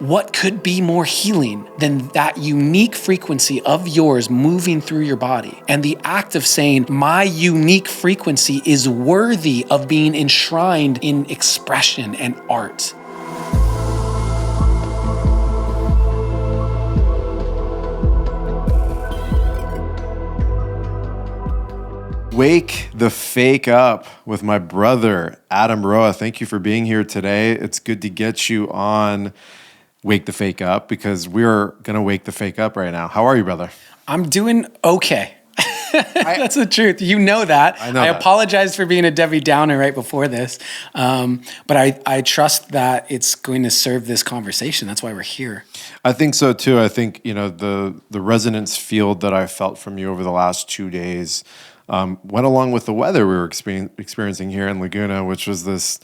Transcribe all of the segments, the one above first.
what could be more healing than that unique frequency of yours moving through your body? And the act of saying, my unique frequency is worthy of being enshrined in expression and art. Wake the Fake Up with my brother, Adam Roa. Thank you for being here today. It's good to get you on Wake the Fake Up because we're going to wake the fake up right now. How are you, brother? I'm doing okay. That's the truth. You know that. I know I that. apologize for being a Debbie Downer right before this. But I trust that it's going to serve this conversation. That's why we're here. I think so too. I think, the resonance field that I felt from you over the last 2 days went along with the weather we were experiencing here in Laguna, which was this,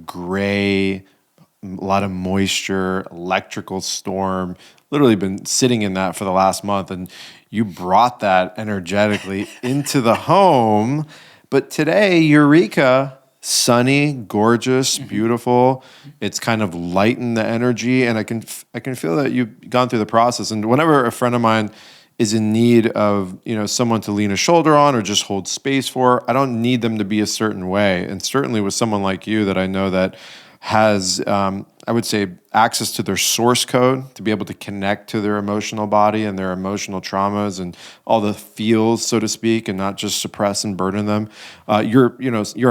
gray, a lot of moisture, electrical storm, literally been sitting in that for the last month. And you brought that energetically into the home. But today, Eureka, sunny, gorgeous, beautiful. It's kind of lightened the energy. And I can feel that you've gone through the process. And whenever a friend of mine is in need of, someone to lean a shoulder on or just hold space for, I don't need them to be a certain way. And certainly with someone like you that I know that has, I would say, access to their source code to be able to connect to their emotional body and their emotional traumas and all the feels, so to speak, and not just suppress and burden them. You're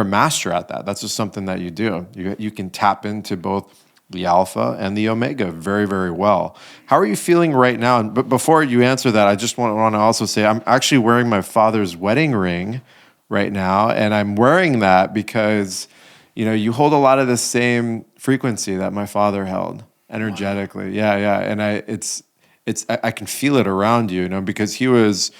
a master at that. That's just something that you do. You can tap into both the alpha and the omega very, very well. How are you feeling right now? But before you answer that, I just want to also say I'm actually wearing my father's wedding ring right now, and I'm wearing that because you hold a lot of the same frequency that my father held energetically. Wow. Yeah. And I can feel it around you, because he was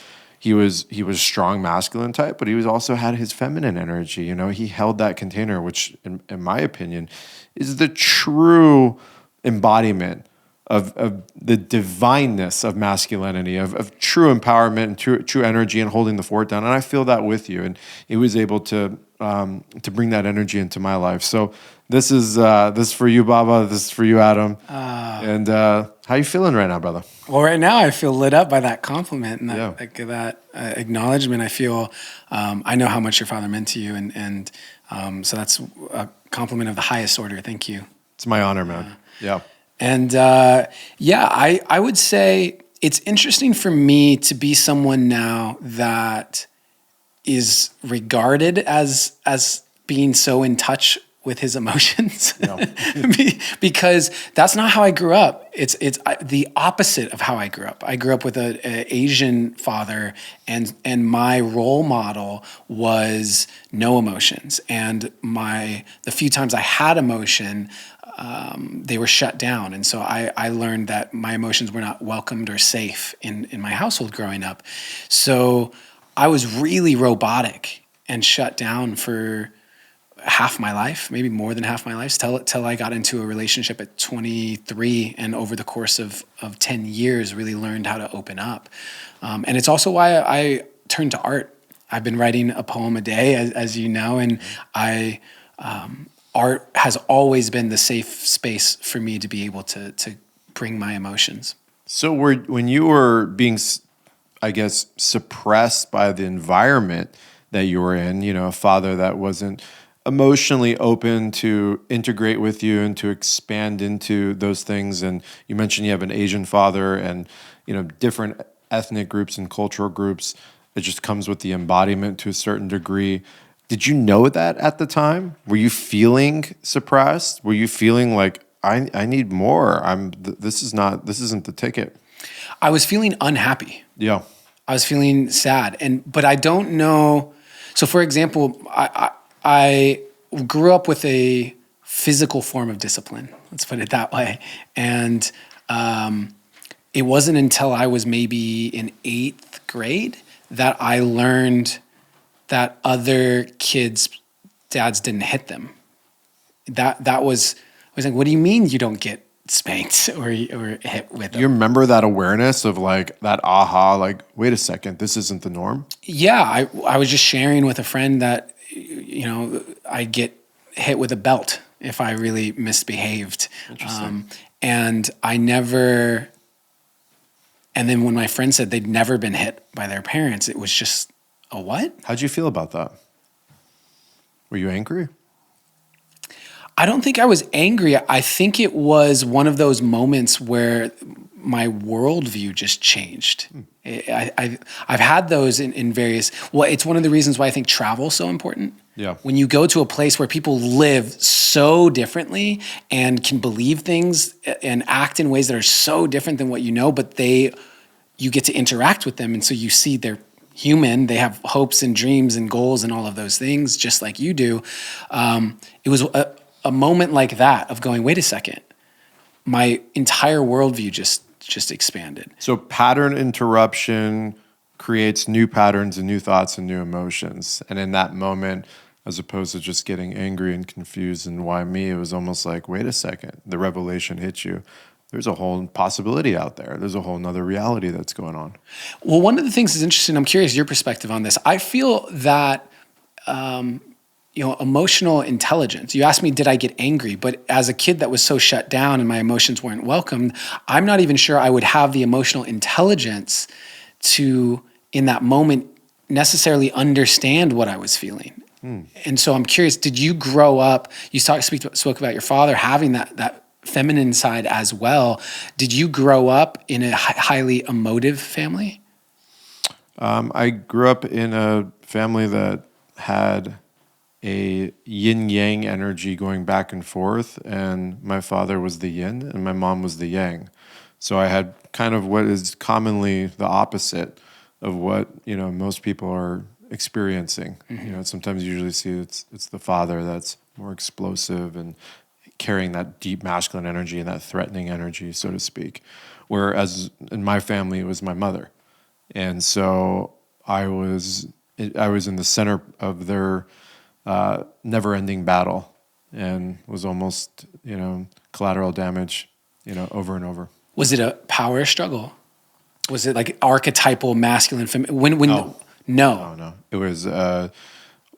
strong masculine type, but he also had his feminine energy. He held that container, which in my opinion is the true embodiment of the divineness of masculinity, of true empowerment and true energy and holding the fort down. And I feel that with you. And he was able to bring that energy into my life. So this is for you, Baba. This is for you, Adam. And how you feeling right now, brother? Well, right now I feel lit up by that compliment and that acknowledgement. I feel I know how much your father meant to you, and so that's a compliment of the highest order. Thank you. It's my honor, man. Yeah. And I would say it's interesting for me to be someone now that is regarded as being so in touch with his emotions, because that's not how I grew up. It's the opposite of how I grew up. I grew up with an Asian father, and my role model was no emotions. And the few times I had emotion, they were shut down. And so I learned that my emotions were not welcomed or safe in my household growing up. So I was really robotic and shut down for half my life, maybe more than half my life, till I got into a relationship at 23, and over the course of 10 years really learned how to open up. And it's also why I turned to art. I've been writing a poem a day, as you know, and art has always been the safe space for me to be able to bring my emotions. So when you were being, I guess, suppressed by the environment that you were in, a father that wasn't emotionally open to integrate with you and to expand into those things. And you mentioned you have an Asian father and, different ethnic groups and cultural groups. It just comes with the embodiment to a certain degree. Did you know that at the time? Were you feeling suppressed? Were you feeling like, I need more? This isn't the ticket. I was feeling unhappy. Yeah. I was feeling sad. But I don't know. So for example, I grew up with a physical form of discipline, let's put it that way. And it wasn't until I was maybe in 8th grade that I learned that other kids' dads didn't hit them. I was like, what do you mean you don't get spanked or hit with them? You remember that awareness of like that aha, like, wait a second, this isn't the norm? Yeah, I was just sharing with a friend that, I get hit with a belt if I really misbehaved. Interesting. And and then when my friend said they'd never been hit by their parents, it was just a what? How'd you feel about that? Were you angry? I don't think I was angry. I think it was one of those moments where my worldview just changed. I've had those in various, well, it's one of the reasons why I think travel is so important. Yeah. When you go to a place where people live so differently and can believe things and act in ways that are so different than what you know, but you get to interact with them. And so you see they're human, they have hopes and dreams and goals and all of those things, just like you do. It was a moment like that of going, wait a second, my entire worldview just expanded. So pattern interruption creates new patterns and new thoughts and new emotions. And in that moment, as opposed to just getting angry and confused and why me, it was almost like, wait a second, the revelation hit you. There's a whole possibility out there. There's a whole nother reality that's going on. Well, one of the things that's interesting, I'm curious your perspective on this. I feel that emotional intelligence. You asked me, did I get angry? But as a kid that was so shut down and my emotions weren't welcomed, I'm not even sure I would have the emotional intelligence to, in that moment, necessarily understand what I was feeling. And so I'm curious, did you grow up, you spoke about your father having that feminine side as well. Did you grow up in a highly emotive family? I grew up in a family that had a yin-yang energy going back and forth, and my father was the yin and my mom was the yang. So I had kind of what is commonly the opposite of what most people are experiencing. Mm-hmm. Sometimes you usually see it's the father that's more explosive and carrying that deep masculine energy and that threatening energy, so to speak. Whereas in my family, it was my mother. And so I was in the center of their never-ending battle, and was almost collateral damage over and over. Was it a power struggle? Was it like archetypal masculine feminine? No. It was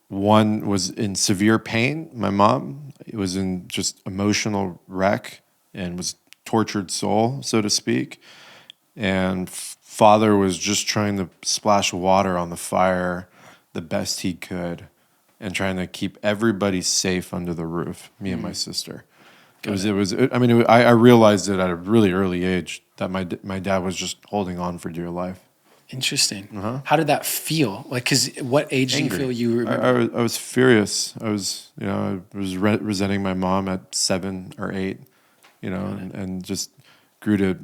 one was in severe pain. My mom, it was in just emotional wreck and was tortured soul, so to speak. And father was just trying to splash water on the fire the best he could, and trying to keep everybody safe under the roof, me and my sister. I realized it at a really early age that my dad was just holding on for dear life. Interesting. Uh-huh. How did that feel? Like, because what age Angry. do you feel you remember? I was furious. I was resenting my mom at 7 or 8, and just grew to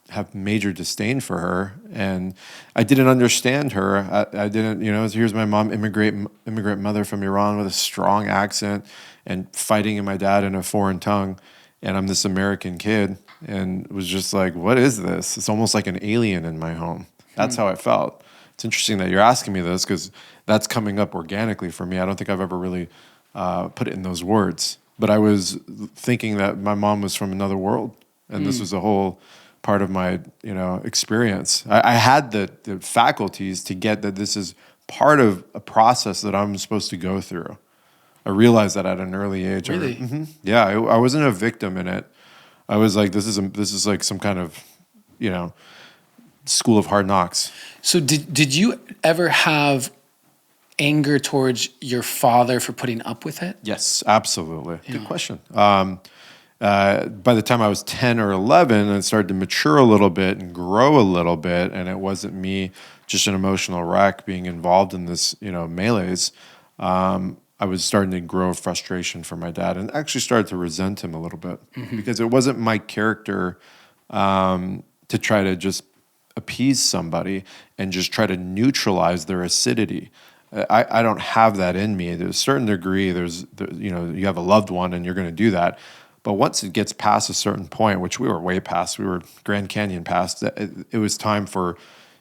have major disdain for her. And I didn't understand her. I didn't, here's my mom, immigrant mother from Iran with a strong accent and fighting in my dad in a foreign tongue. And I'm this American kid, and was just like, what is this? It's almost like an alien in my home. That's how I felt. It's interesting that you're asking me this, because that's coming up organically for me. I don't think I've ever really put it in those words. But I was thinking that my mom was from another world, and this was a whole part of my experience. I had the faculties to get that this is part of a process that I'm supposed to go through. I realized that at an early age. Really? Yeah, I wasn't a victim in it. I was like, this is like some kind of school of hard knocks. So did you ever have anger towards your father for putting up with it? Yes, absolutely. Yeah. Good question. By the time I was 10 or 11, I started to mature a little bit and grow a little bit, and it wasn't me just an emotional wreck being involved in this, melees. I was starting to grow frustration for my dad, and actually started to resent him a little bit, because it wasn't my character to try to just appease somebody and just try to neutralize their acidity. I don't have that in me. There's a certain degree, you have a loved one and you're going to do that. But once it gets past a certain point, which we were way past, we were Grand Canyon past, it was time for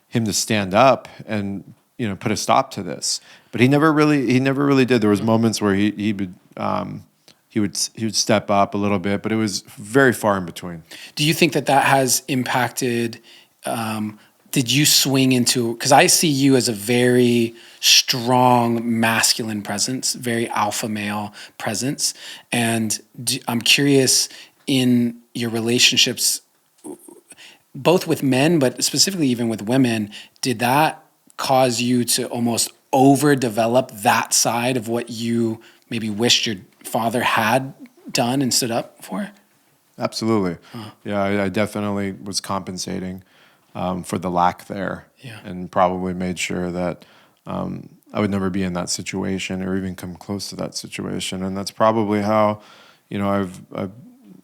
him to stand up and put a stop to this. But he never really did. There was moments where he would step up a little bit, but it was very far in between. Do you think that has impacted? Did you swing into? Because I see you as a very strong masculine presence, very alpha male presence, and I'm curious in your relationships, both with men, but specifically even with women, did that cause you to almost overdevelop that side of what you maybe wished your father had done and stood up for? Absolutely. Yeah, I definitely was compensating for the lack there, Yeah. and probably made sure that I would never be in that situation or even come close to that situation. And that's probably how,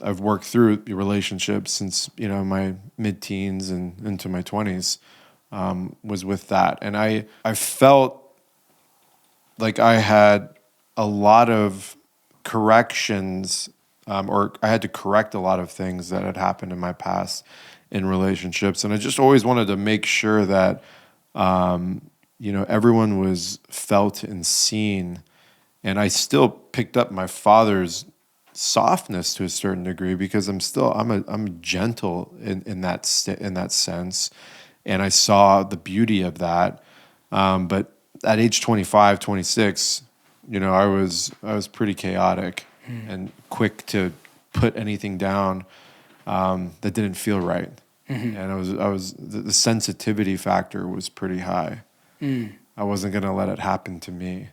I've worked through relationships since my mid-teens and into my 20s, was with that. And I felt like I had a lot of corrections, or I had to correct a lot of things that had happened in my past in relationships. And I just always wanted to make sure that, everyone was felt and seen. And I still picked up my father's softness to a certain degree, because I'm gentle in that sense. And I saw the beauty of that. But at age 25, 26, I was pretty chaotic and quick to put anything down that didn't feel right. And the sensitivity factor was pretty high. I wasn't going to let it happen to me,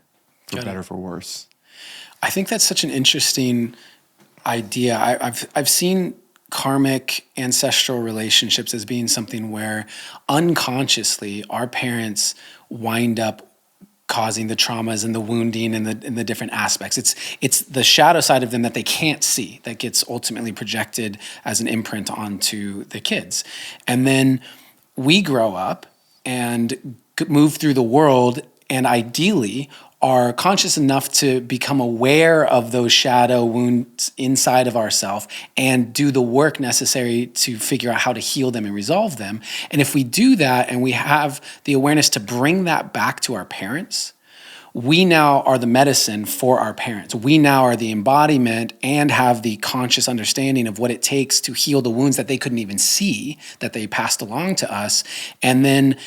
for better or for worse. I think that's such an interesting idea. I've seen karmic ancestral relationships as being something where unconsciously our parents wind up causing the traumas and the wounding and the different aspects. It's the shadow side of them that they can't see that gets ultimately projected as an imprint onto the kids. And then we grow up and move through the world, and ideally are conscious enough to become aware of those shadow wounds inside of ourselves and do the work necessary to figure out how to heal them and resolve them. And if we do that and we have the awareness to bring that back to our parents, we now are the medicine for our parents. We now are the embodiment and have the conscious understanding of what it takes to heal the wounds that they couldn't even see, that they passed along to us. And then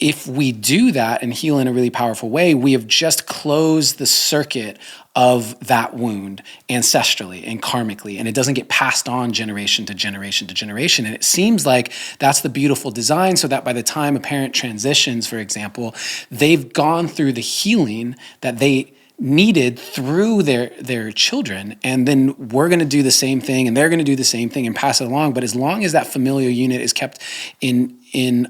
if we do that and heal in a really powerful way, we have just closed the circuit of that wound ancestrally and karmically, and it doesn't get passed on generation to generation to generation. And it seems like that's the beautiful design, so that by the time a parent transitions, for example, they've gone through the healing that they needed through their children, and then we're going to do the same thing and they're going to do the same thing and pass it along. But as long as that familial unit is kept in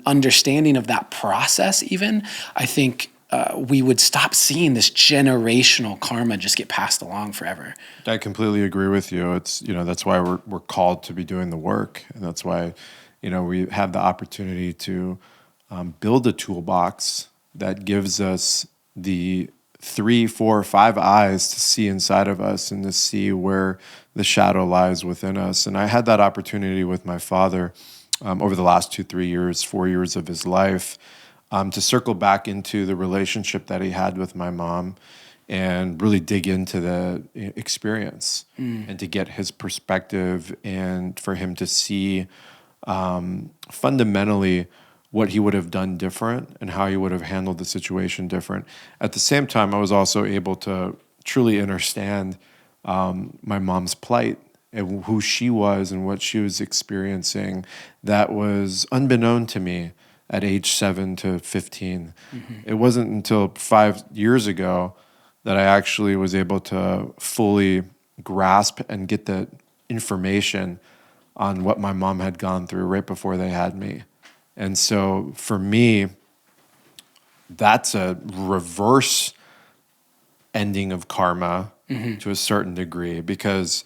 understanding of that process, even, I think we would stop seeing this generational karma just get passed along forever. I completely agree with you. It's that's why we're called to be doing the work, and that's why we have the opportunity to build a toolbox that gives us the 3, 4, 5 eyes to see inside of us and to see where the shadow lies within us. And I had that opportunity with my father over the last 2, 3 years, 4 years of his life, to circle back into the relationship that he had with my mom and really dig into the experience and to get his perspective, and for him to see fundamentally what he would have done different and how he would have handled the situation different. At the same time, I was also able to truly understand my mom's plight and who she was and what she was experiencing that was unbeknown to me at age 7 to 15. It wasn't until 5 years ago that I actually was able to fully grasp and get the information on what my mom had gone through right before they had me. And so for me, that's a reverse ending of karma to a certain degree, because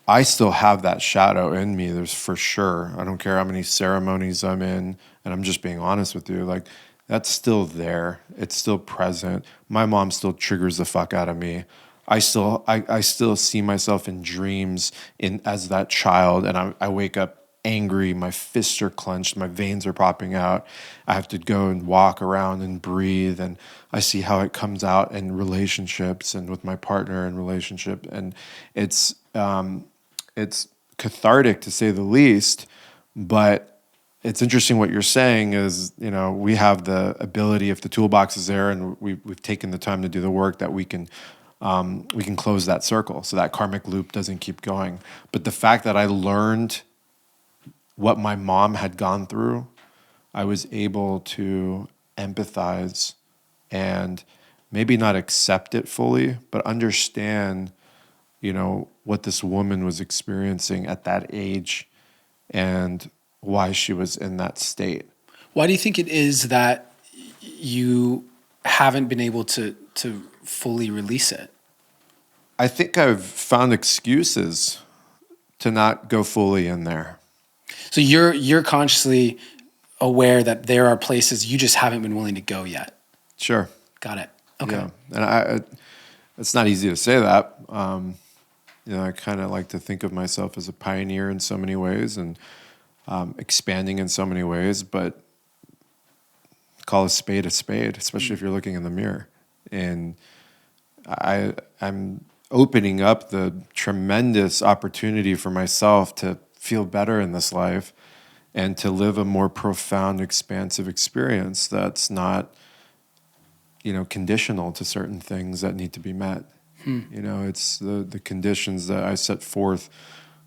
I still have that shadow in me. There's for sure. I don't care how many ceremonies I'm in, and I'm just being honest with you. Like, that's still there. It's still present. My mom still triggers the fuck out of me. I still see myself in dreams as that child, and I wake up angry, my fists are clenched, my veins are popping out. I have to go and walk around and breathe, and I see how it comes out in relationships and with my partner in relationship, and it's cathartic to say the least. But it's interesting what you're saying is, we have the ability, if the toolbox is there and we've taken the time to do the work, that we can we can close that circle so that karmic loop doesn't keep going. But the fact that I learned what my mom had gone through, I was able to empathize and maybe not accept it fully, but understand, what this woman was experiencing at that age and why she was in that state. Why do you think it is that you haven't been able to fully release it? I think I've found excuses to not go fully in there. So you're consciously aware that there are places you just haven't been willing to go yet. Sure. Got it. Okay. Yeah. And it's not easy to say that. I kind of like to think of myself as a pioneer in so many ways and expanding in so many ways, but call a spade, especially if you're looking in the mirror. And I'm opening up the tremendous opportunity for myself to feel better in this life and to live a more profound, expansive experience that's not, conditional to certain things that need to be met. It's the conditions that I set forth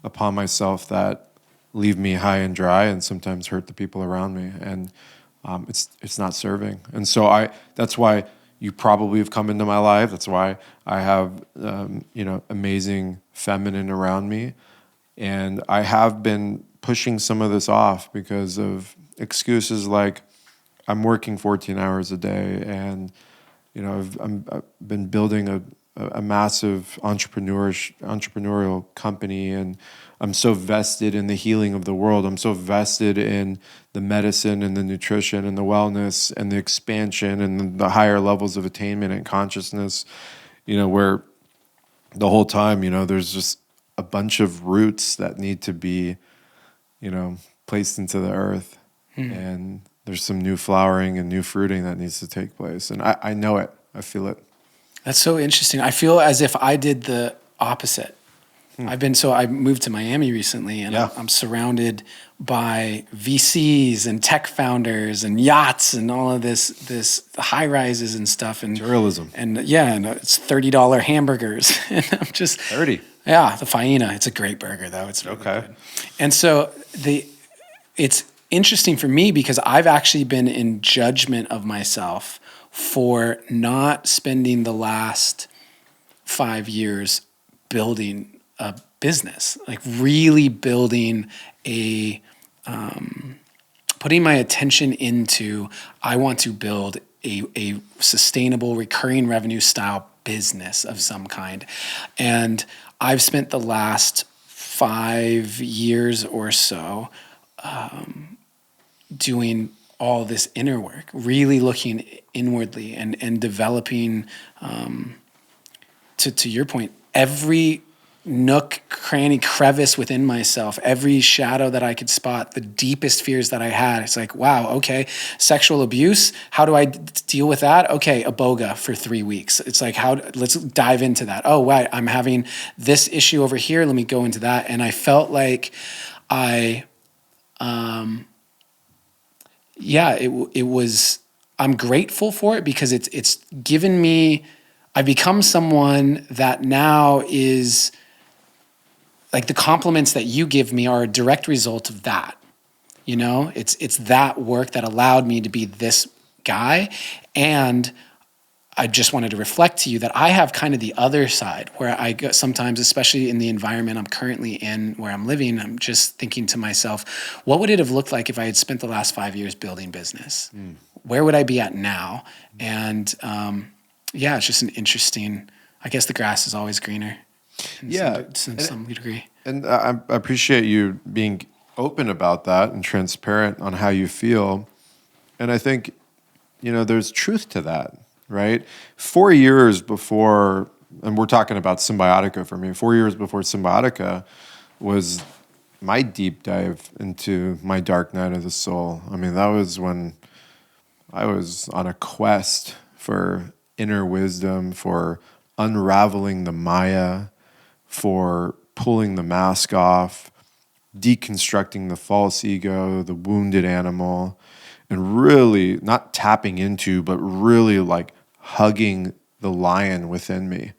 upon myself that leave me high and dry and sometimes hurt the people around me. And it's not serving. And so that's why you probably have come into my life. That's why I have, amazing feminine around me. And I have been pushing some of this off because of excuses like I'm working 14 hours a day and, I've been building a massive entrepreneurial company, and I'm so vested in the healing of the world. I'm so vested in the medicine and the nutrition and the wellness and the expansion and the higher levels of attainment and consciousness, where the whole time, there's just a bunch of roots that need to be, placed into the earth. And there's some new flowering and new fruiting that needs to take place. And I know it. I feel it. That's so interesting. I feel as if I did the opposite. I moved to Miami recently, and Yeah. I'm surrounded by VCs and tech founders and yachts and all of this high rises and stuff. And Tourism. And it's $30 hamburgers. And I'm just 30. Yeah, the Faina. It's a great burger though. It's really good. And so it's interesting for me because I've actually been in judgment of myself for not spending the last 5 years building a business, like really building putting my attention into, I want to build a sustainable recurring revenue style business of some kind. And I've spent the last 5 years or so doing all this inner work, really looking inwardly and developing, to your point, every nook, cranny, crevice within myself, every shadow that I could spot, the deepest fears that I had. It's like, wow, okay, sexual abuse. How do I deal with that? Okay, iboga for 3 weeks. It's like, let's dive into that. Oh, wow, I'm having this issue over here. Let me go into that. And I felt like I'm grateful for it because it's given me, I've become someone that now is like the compliments that you give me are a direct result of that. It's that work that allowed me to be this guy. And I just wanted to reflect to you that I have kind of the other side where I go sometimes, especially in the environment I'm currently in, where I'm living, I'm just thinking to myself, what would it have looked like if I had spent the last 5 years building business? Where would I be at now? And it's just an interesting, I guess the grass is always greener. To some degree. And I appreciate you being open about that and transparent on how you feel. And I think, there's truth to that, right? 4 years before, and we're talking about Symbiotica for me, 4 years before Symbiotica was my deep dive into my dark night of the soul. I mean, that was when I was on a quest for inner wisdom, for unraveling the Maya, for pulling the mask off, deconstructing the false ego, the wounded animal, and really not tapping into, but really like hugging the lion within me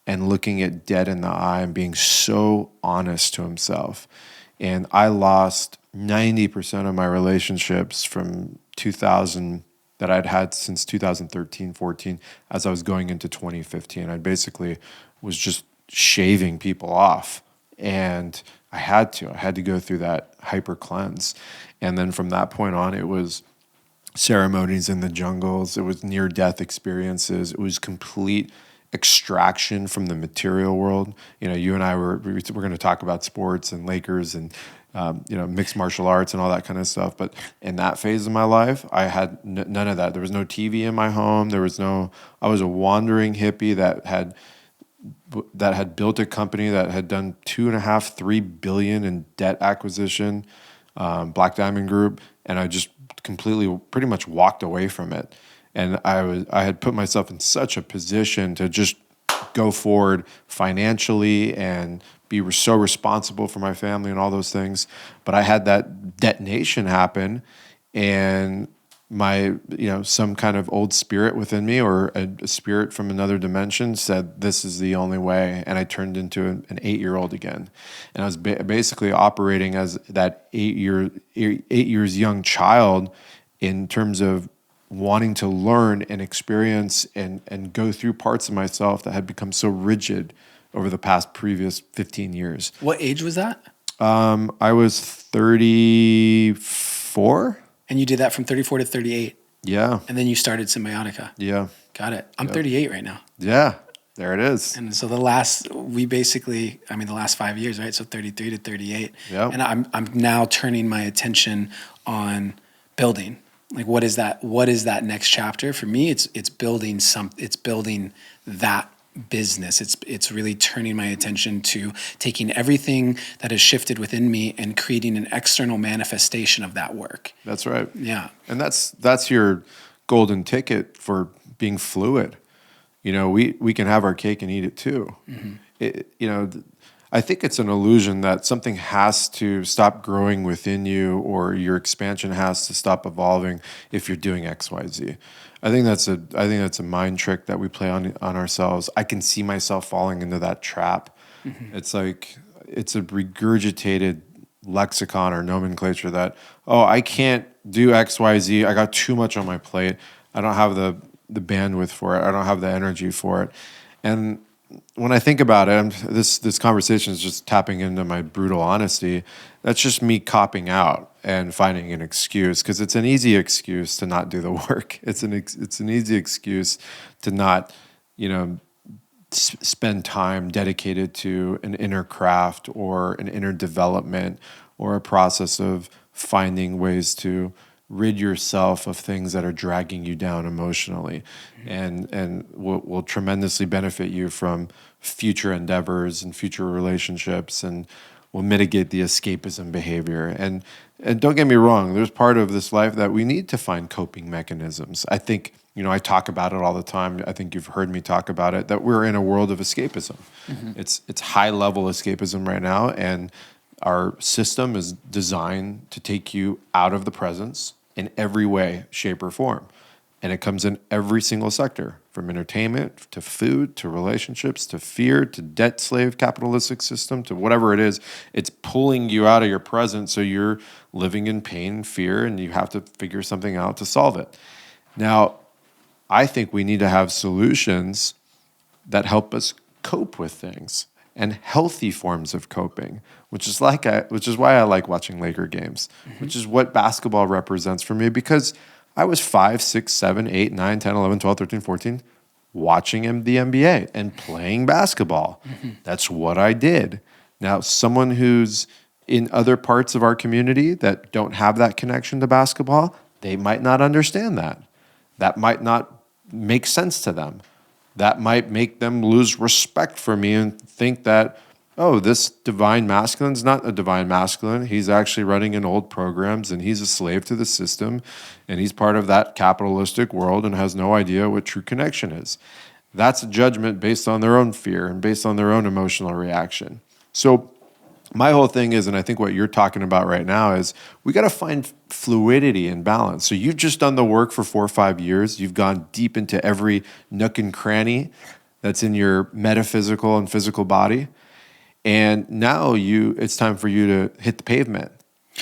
and looking it dead in the eye and being so honest to himself. And I lost 90% of my relationships from 2000 that I'd had since 2013, 14, as I was going into 2015. I basically was just shaving people off. And I had to go through that hyper cleanse. And then from that point on, it was ceremonies in the jungles. It was near-death experiences. It was complete extraction from the material world. You know, you and I we're going to talk about sports and Lakers and mixed martial arts and all that kind of stuff. But in that phase of my life, I had none of that. There was no TV in my home. I was a wandering hippie that had built a company that had done 2.5-3 billion in debt acquisition, Black Diamond Group, and I just completely, pretty much walked away from it. And I had put myself in such a position to just go forward financially and be so responsible for my family and all those things. But I had that detonation happen, and some kind of old spirit within me, or a spirit from another dimension, said, this is the only way. And I turned into an 8-year-old again. And I was basically operating as that 8 years young child in terms of wanting to learn and experience and go through parts of myself that had become so rigid over the previous 15 years. What age was that? I was 34. And you did that from 34 to 38. Yeah. And then you started Symbiotica. Yeah. Got it. I'm 38 right now. Yeah. There it is. And so the last 5 years, right? So 33 to 38. Yeah. And I'm now turning my attention on building. Like, what is that next chapter? For me, it's building that business. It's really turning my attention to taking everything that has shifted within me and creating an external manifestation of that work. That's right. Yeah. And that's your golden ticket for being fluid. You know, we can have our cake and eat it too. Mm-hmm. I think it's an illusion that something has to stop growing within you, or your expansion has to stop evolving if you're doing X, Y, Z. I think that's a mind trick that we play on ourselves. I can see myself falling into that trap. Mm-hmm. It's like it's a regurgitated lexicon or nomenclature that, I can't do X, Y, Z. I got too much on my plate. I don't have the bandwidth for it. I don't have the energy for it. And when I think about it, this conversation is just tapping into my brutal honesty. That's just me copping out and finding an excuse, because it's an easy excuse to not do the work. It's an easy excuse to not, spend time dedicated to an inner craft or an inner development or a process of finding ways to rid yourself of things that are dragging you down emotionally, and will tremendously benefit you from future endeavors and future relationships, and will mitigate the escapism behavior. And don't get me wrong, there's part of this life that we need to find coping mechanisms. I think, I talk about it all the time. I think you've heard me talk about it, that we're in a world of escapism. Mm-hmm. It's high level escapism right now, and our system is designed to take you out of the presence in every way, shape, or form. And it comes in every single sector, from entertainment to food to relationships to fear to debt slave capitalistic system to whatever it is. It's pulling you out of your present, so you're living in pain and fear, and you have to figure something out to solve it. Now, I think we need to have solutions that help us cope with things, and healthy forms of coping, which is why I like watching Laker games, mm-hmm. which is what basketball represents for me, because I was 5, 6, 7, 8, 9, 10, 11, 12, 13, 14, watching the NBA and playing basketball. Mm-hmm. That's what I did. Now, someone who's in other parts of our community that don't have that connection to basketball, they might not understand that. That might not make sense to them. That might make them lose respect for me and think that, this divine masculine's not a divine masculine. He's actually running in old programs, and he's a slave to the system, and he's part of that capitalistic world and has no idea what true connection is. That's a judgment based on their own fear and based on their own emotional reaction. So my whole thing is, and I think what you're talking about right now, is we got to find fluidity and balance. So you've just done the work for 4 or 5 years. You've gone deep into every nook and cranny that's in your metaphysical and physical body. And now it's time for you to hit the pavement.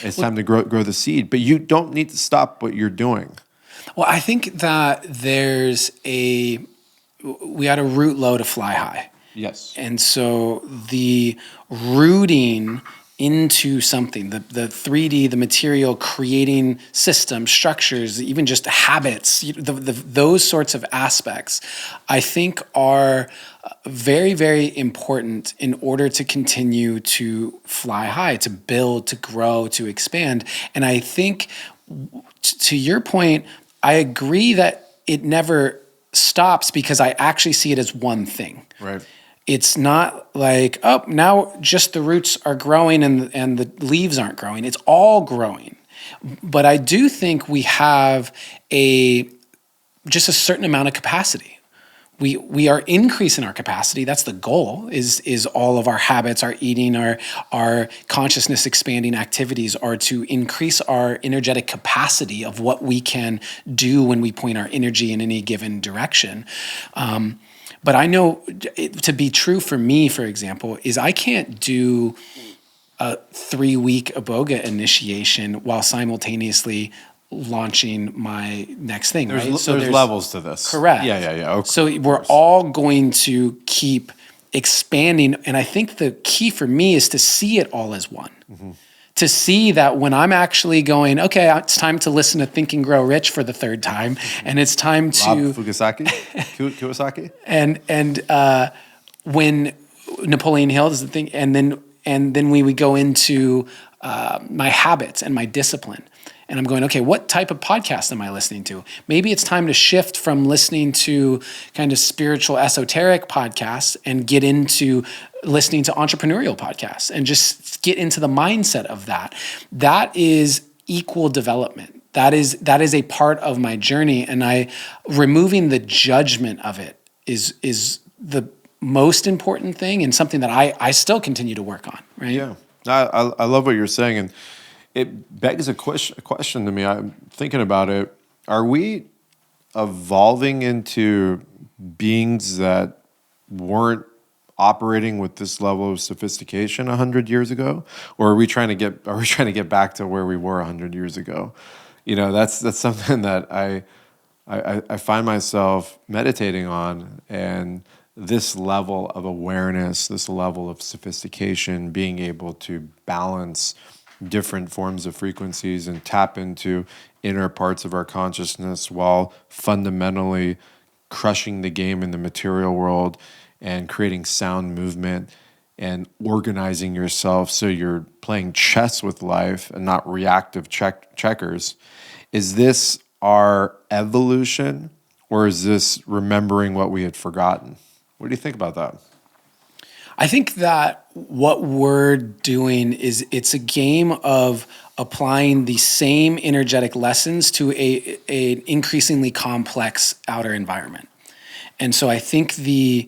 It's time to grow the seed, but you don't need to stop what you're doing. Well, I think that we got to root low to fly high. Yes. And so the rooting into something, the 3D, the material, creating systems, structures, even just habits, those sorts of aspects, I think are very, very important in order to continue to fly high, to build, to grow, to expand. And I think, to your point, I agree that it never stops because I actually see it as one thing. Right. It's not like, oh, now just the roots are growing and the leaves aren't growing. It's all growing. But I do think we have just a certain amount of capacity. We are increasing our capacity. That's the goal, is all of our habits, our eating, our consciousness expanding activities are to increase our energetic capacity of what we can do when we point our energy in any given direction. But I know to be true for me, for example, is I can't do a 3-week Iboga initiation while simultaneously launching my next thing, right? So there's levels to this. Correct. Yeah. Okay. So we're all going to keep expanding. And I think the key for me is to see it all as one. Mm-hmm. To see that when I'm actually going, okay, it's time to listen to Think and Grow Rich for the 3rd time, and it's time to Kiyosaki, and when Napoleon Hill is the thing, and then we would go into my habits and my discipline. And I'm going, okay, what type of podcast am I listening to? Maybe it's time to shift from listening to kind of spiritual, esoteric podcasts and get into listening to entrepreneurial podcasts and just get into the mindset of that. That is equal development. That is a part of my journey. And removing the judgment of it is the most important thing and something that I still continue to work on, right? Yeah. I love what you're saying. And it begs a question to me. I'm thinking about it. Are we evolving into beings that weren't operating with this level of sophistication 100 years ago, or are we trying to get back to where we were 100 years ago? That's something that I find myself meditating on, and this level of awareness, this level of sophistication, being able to balance different forms of frequencies and tap into inner parts of our consciousness while fundamentally crushing the game in the material world and creating sound movement and organizing yourself so you're playing chess with life and not reactive checkers. Is this our evolution, or is this remembering what we had forgotten? What do you think about that? I think that what we're doing is it's a game of applying the same energetic lessons to an increasingly complex outer environment. And so I think we're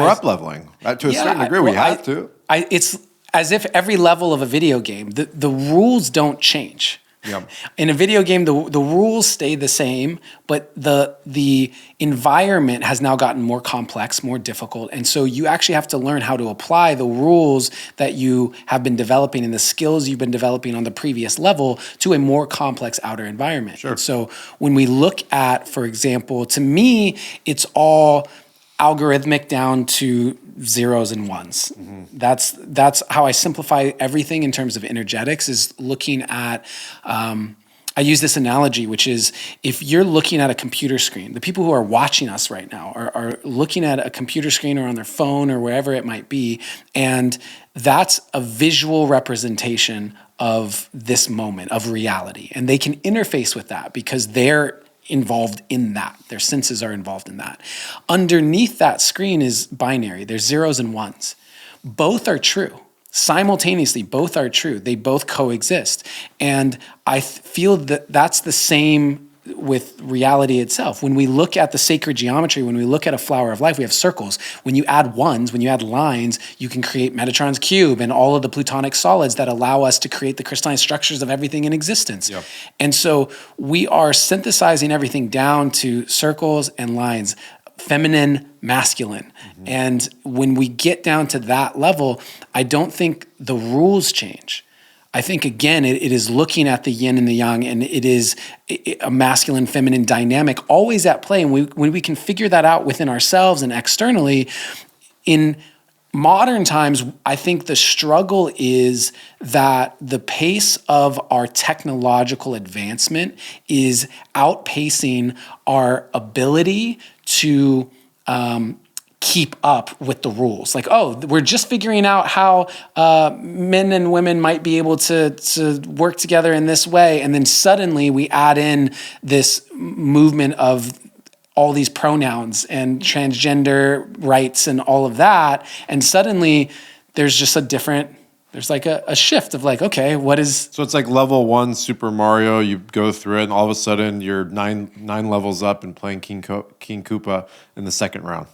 up-leveling. To a certain degree, we have to. It's as if every level of a video game, the rules don't change. Yep. In a video game, the rules stay the same, but the environment has now gotten more complex, more difficult. And so you actually have to learn how to apply the rules that you have been developing and the skills you've been developing on the previous level to a more complex outer environment. Sure. So when we look at, for example, to me, it's all algorithmic down to zeros and ones. Mm-hmm. That's how I simplify everything in terms of energetics, is looking at, I use this analogy, which is if you're looking at a computer screen, the people who are watching us right now are looking at a computer screen or on their phone or wherever it might be, and that's a visual representation of this moment, of reality. And they can interface with that because they're involved in that. Their senses are involved in that. Underneath that screen is binary. There's zeros and ones. Both are true. Simultaneously, both are true. They both coexist. And I feel that that's the same with reality itself. When we look at the sacred geometry, when we look at a flower of life, we have circles. When you add ones, when you add lines, you can create Metatron's cube and all of the plutonic solids that allow us to create the crystalline structures of everything in existence. Yep. And so we are synthesizing everything down to circles and lines. feminine, masculine. And when we get down to that level, I don't think the rules change. I think, again, it is looking at the yin and the yang, and it is a masculine, feminine dynamic always at play. And when we can figure that out within ourselves and externally, in modern times, I think the struggle is that the pace of our technological advancement is outpacing our ability to keep up with the rules. Like, oh, we're just figuring out how men and women might be able to work together in this way. And then suddenly we add in this movement of all these pronouns and transgender rights and all of that. And suddenly there's just there's like a shift of like, okay, what is... So it's like level 1 Super Mario, you go through it and all of a sudden you're nine levels up and playing King Koopa in the second round.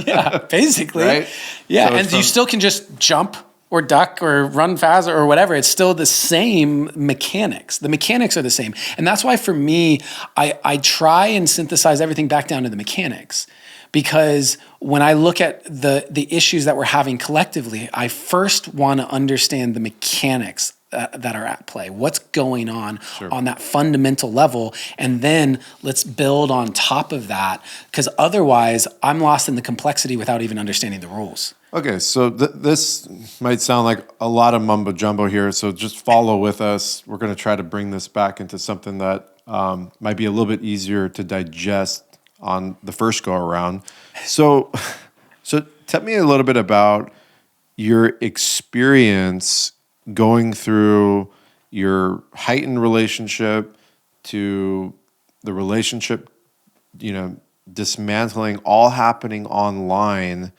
Yeah, basically. Right? Yeah, So and you still can just jump or duck or run faster or whatever. It's still the same mechanics. The mechanics are the same. And that's why for me, I try and synthesize everything back down to the mechanics. Because when I look at the issues that we're having collectively, I first want to understand the mechanics that are at play. What's going on on that fundamental level? And then let's build on top of that. Because otherwise, I'm lost in the complexity without even understanding the rules. Okay, so this might sound like a lot of mumbo jumbo here, so just follow with us. We're going to try to bring this back into something that might be a little bit easier to digest on the first go around. So tell me a little bit about your experience going through your heightened relationship to the relationship, dismantling, all happening online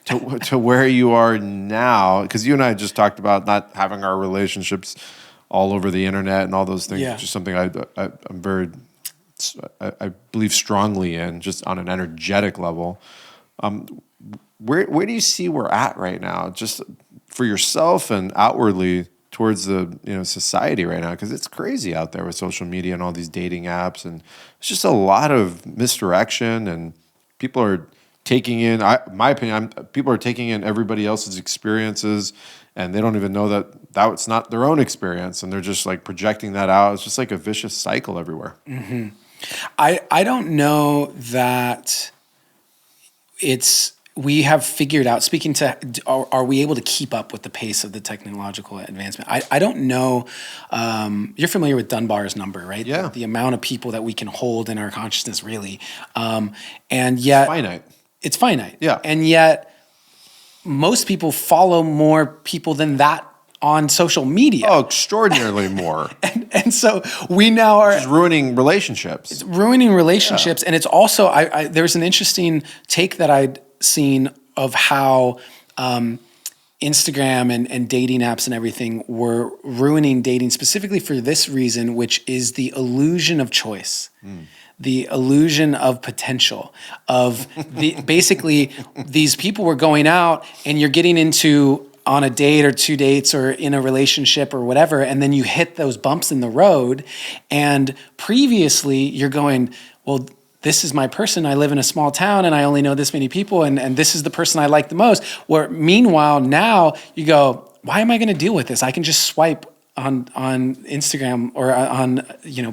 to where you are now. Because you and I just talked about not having our relationships all over the internet and all those things, which is something I believe strongly in, just on an energetic level. Where do you see we're at right now, just for yourself and outwardly towards the society right now? Because it's crazy out there with social media and all these dating apps, and it's just a lot of misdirection, and people are taking in, my opinion, people are taking in everybody else's experiences, and they don't even know that's not their own experience, and they're just like projecting that out. It's just like a vicious cycle everywhere. Mm-hmm. I don't know that we have figured out, speaking to, are we able to keep up with the pace of the technological advancement? I don't know. You're familiar with Dunbar's number, right? Yeah. The amount of people that we can hold in our consciousness, really. And yet... It's finite. Yeah. And yet most people follow more people than that on social media. Oh, extraordinarily more. and so we now are... It's ruining relationships. It's ruining relationships. Yeah. And it's also, there's an interesting take that I'd seen of how Instagram and dating apps and everything were ruining dating specifically for this reason, which is the illusion of choice. The illusion of potential, of basically these people were going out and you're getting into on a date or 2 dates or in a relationship or whatever, and then you hit those bumps in the road, and previously you're going, well, this is my person. I live in a small town and I only know this many people, and this is the person I like the most. Where meanwhile now you go, why am I going to deal with this? I can just swipe on Instagram or on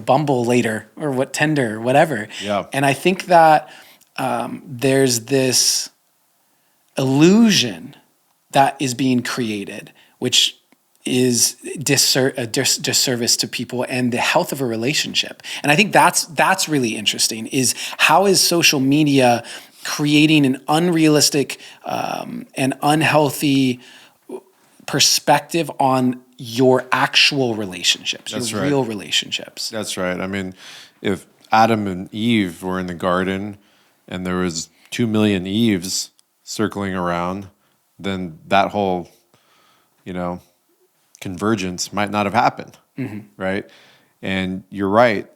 Bumble later, or Tinder or whatever. Yeah. And I think that there's this illusion that is being created, which is a disservice to people and the health of a relationship. And I think that's really interesting, is how is social media creating an unrealistic and unhealthy perspective on your actual relationships, real relationships. That's right. I mean, if Adam and Eve were in the garden and there was 2 million Eves circling around, then that whole, convergence might not have happened, right? And you're right.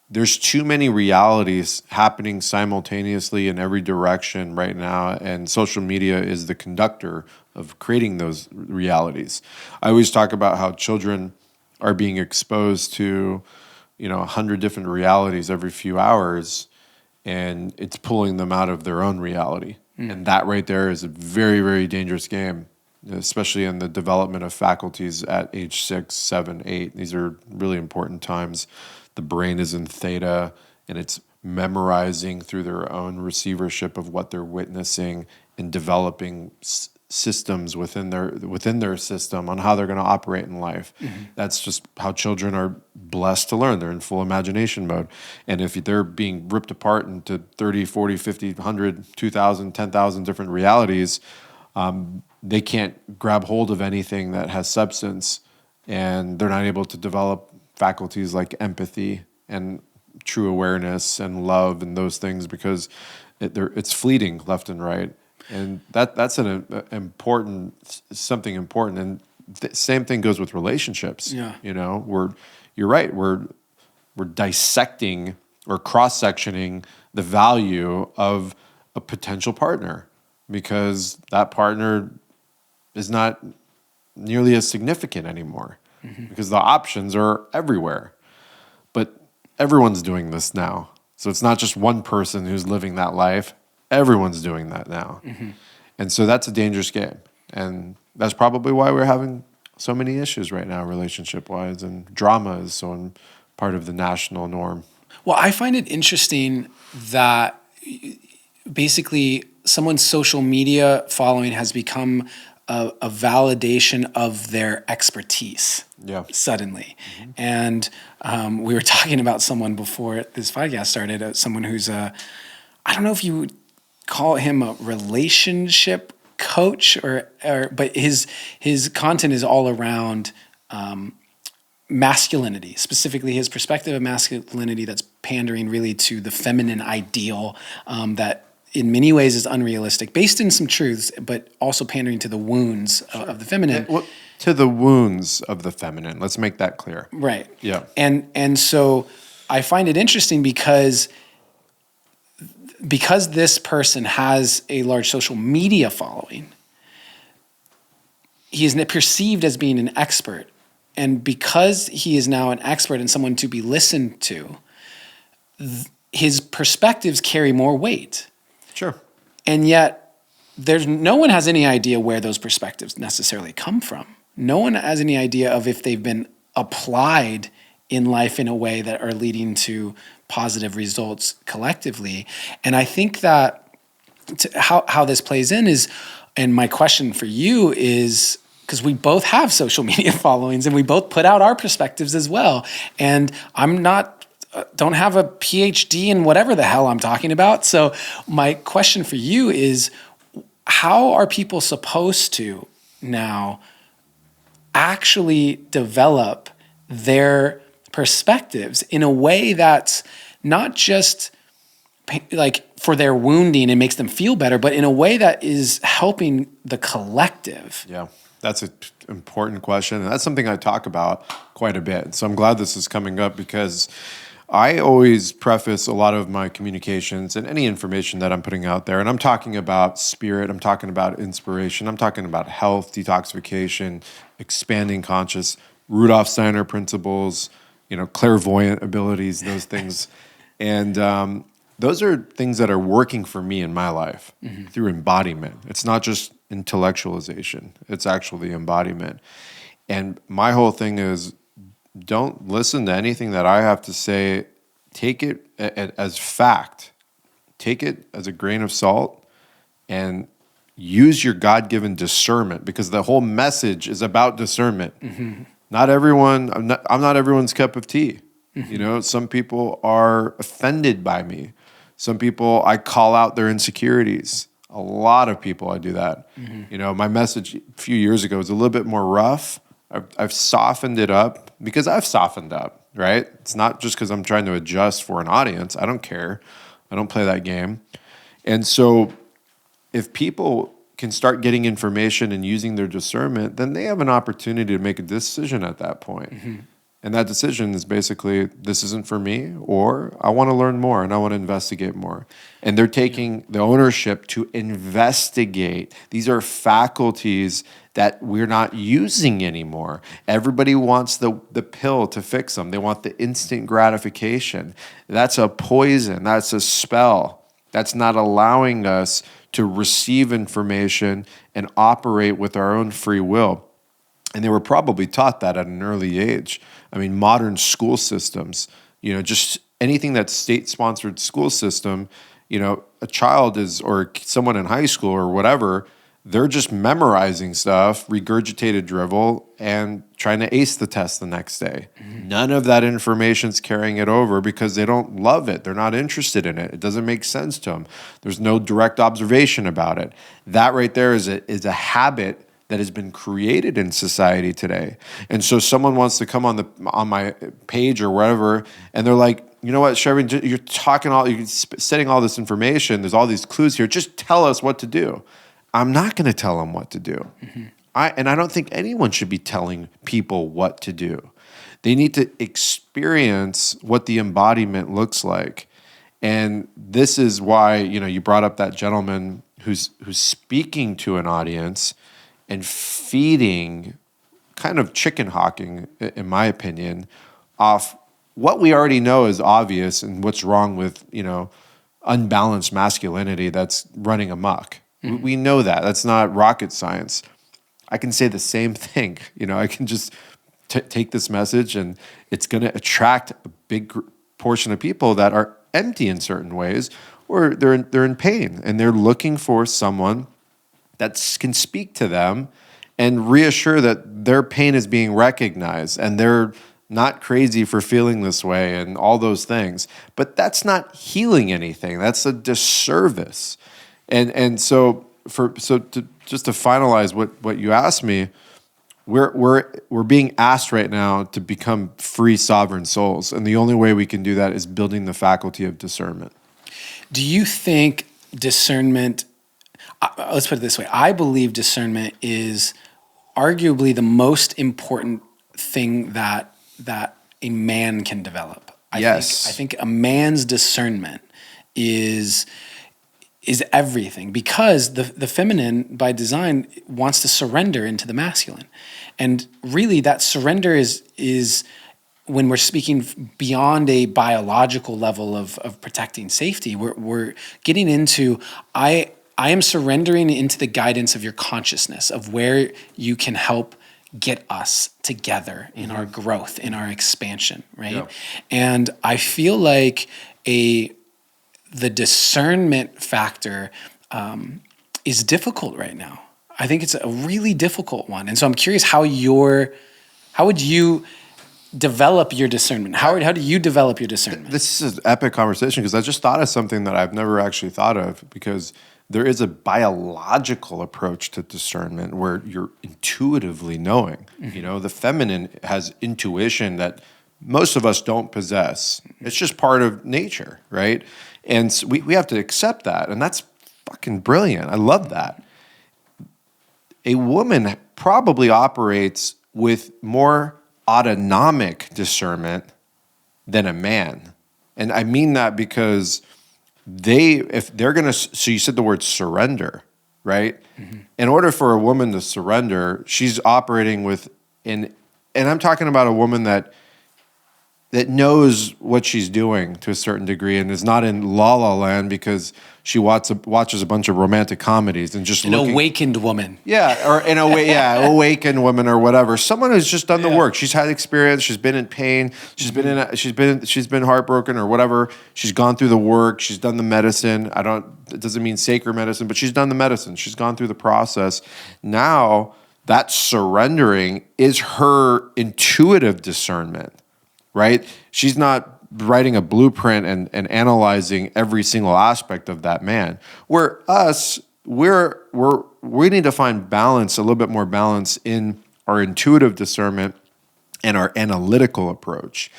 There's too many realities happening simultaneously in every direction right now, and social media is the conductor of creating those realities. I always talk about how children are being exposed to, 100 different realities every few hours, and it's pulling them out of their own reality. And that right there is a very, very dangerous game, especially in the development of faculties at age 6, 7, 8. These are really important times. The brain is in theta, and it's memorizing through their own receivership of what they're witnessing and developing systems within their system on how they're going to operate in life. That's just how children are blessed to learn. They're in full imagination mode. And if they're being ripped apart into 30, 40, 50, 100, 2,000, 10,000 different realities, they can't grab hold of anything that has substance, and they're not able to develop faculties like empathy and true awareness and love and those things, because it's fleeting left and right. And that's something important. And same thing goes with relationships. Yeah. You're right. We're dissecting or cross-sectioning the value of a potential partner, because that partner is not nearly as significant anymore, because the options are everywhere. But everyone's doing this now. So it's not just one person who's living that life. Everyone's doing that now. And so that's a dangerous game. And that's probably why we're having so many issues right now, relationship-wise, and drama is so part of the national norm. Well, I find it interesting that basically someone's social media following has become a validation of their expertise. Yeah. Suddenly. And we were talking about someone before this podcast started, someone who's I don't know if you would call him a relationship coach but his content is all around masculinity, specifically his perspective of masculinity that's pandering really to the feminine ideal that in many ways is unrealistic, based in some truths, but also pandering to the wounds of the feminine. To the wounds of the feminine. Let's make that clear. Right. Yeah. And so I find it interesting because this person has a large social media following, he is perceived as being an expert. And because he is now an expert and someone to be listened to, his perspectives carry more weight. Sure. And yet no one has any idea where those perspectives necessarily come from. No one has any idea of if they've been applied in life in a way that are leading to positive results collectively. And I think that how this plays in is, and my question for you is, because we both have social media followings and we both put out our perspectives as well. And don't have a PhD in whatever the hell I'm talking about. So my question for you is, how are people supposed to now actually develop their perspectives in a way that's not just like for their wounding and makes them feel better, but in a way that is helping the collective? Yeah, that's an important question. And that's something I talk about quite a bit. So I'm glad this is coming up, because I always preface a lot of my communications and any information that I'm putting out there, and I'm talking about spirit, I'm talking about inspiration, I'm talking about health, detoxification, expanding conscious, Rudolf Steiner principles, clairvoyant abilities, those things. And those are things that are working for me in my life through embodiment. It's not just intellectualization, it's actually embodiment. And my whole thing is, don't listen to anything that I have to say. Take it as fact. Take it as a grain of salt and use your God-given discernment, because the whole message is about discernment. I'm not everyone's cup of tea. Some people are offended by me. Some people, I call out their insecurities. A lot of people, I do that. My message a few years ago was a little bit more rough. I've softened it up because I've softened up, right? It's not just because I'm trying to adjust for an audience. I don't care. I don't play that game. And so if people can start getting information and using their discernment, then they have an opportunity to make a decision at that point. And that decision is basically, this isn't for me, or I want to learn more and I want to investigate more. And they're taking the ownership to investigate. These are faculties that we're not using anymore. Everybody wants the pill to fix them. They want the instant gratification. That's a poison. That's a spell. That's not allowing us to receive information and operate with our own free will. And they were probably taught that at an early age. I mean, modern school systems, just anything that's state-sponsored school system, a child or someone in high school or whatever, they're just memorizing stuff, regurgitated drivel, and trying to ace the test the next day. Mm-hmm. None of that information's carrying it over because they don't love it. They're not interested in it. It doesn't make sense to them. There's no direct observation about it. That right there is a habit that has been created in society today. And so someone wants to come on my page or wherever, and they're like, you know what, Chervin, you're setting all this information. There's all these clues here. Just tell us what to do. I'm not going to tell them what to do. Mm-hmm. I don't think anyone should be telling people what to do. They need to experience what the embodiment looks like. And this is why, you brought up that gentleman who's speaking to an audience and feeding, kind of chicken hawking, in my opinion, off what we already know is obvious and what's wrong with, unbalanced masculinity that's running amok. Mm-hmm. We know that. That's not rocket science. I can say the same thing. I can just take this message and it's going to attract a big portion of people that are empty in certain ways, or they're in pain and they're looking for someone that can speak to them and reassure that their pain is being recognized and they're not crazy for feeling this way and all those things. But that's not healing anything. That's a disservice. And so just to finalize what you asked me, we're being asked right now to become free sovereign souls, and the only way we can do that is building the faculty of discernment. Do you think discernment? Let's put it this way. I believe discernment is arguably the most important thing that a man can develop. I think a man's discernment is everything, because the feminine by design wants to surrender into the masculine. And really that surrender is when we're speaking beyond a biological level of protecting safety, we're getting into, I am surrendering into the guidance of your consciousness, of where you can help get us together in our growth, in our expansion, right? Yeah. And I feel like the discernment factor is difficult right now. I think it's a really difficult one. And so I'm curious how would you develop your discernment? How do you develop your discernment? This is an epic conversation because I just thought of something that I've never actually thought of, because there is a biological approach to discernment where you're intuitively knowing. Mm-hmm. The feminine has intuition that most of us don't possess. It's just part of nature, right? And so we have to accept that, and that's fucking brilliant. I love that. A woman probably operates with more autonomic discernment than a man. And I mean that because so you said the word surrender, right? Mm-hmm. In order for a woman to surrender, she's operating and I'm talking about a woman that knows what she's doing to a certain degree and is not in la la land because she watches a bunch of romantic comedies and just awakened woman. Yeah, or awakened woman or whatever. Someone who's just done the work. She's had experience. She's been in pain. She's been heartbroken or whatever. She's gone through the work. She's done the medicine. It doesn't mean sacred medicine, but she's done the medicine. She's gone through the process. Now that surrendering is her intuitive discernment. Right? She's not writing a blueprint and analyzing every single aspect of that man. Where us, we need to find balance, a little bit more balance in our intuitive discernment and our analytical approach.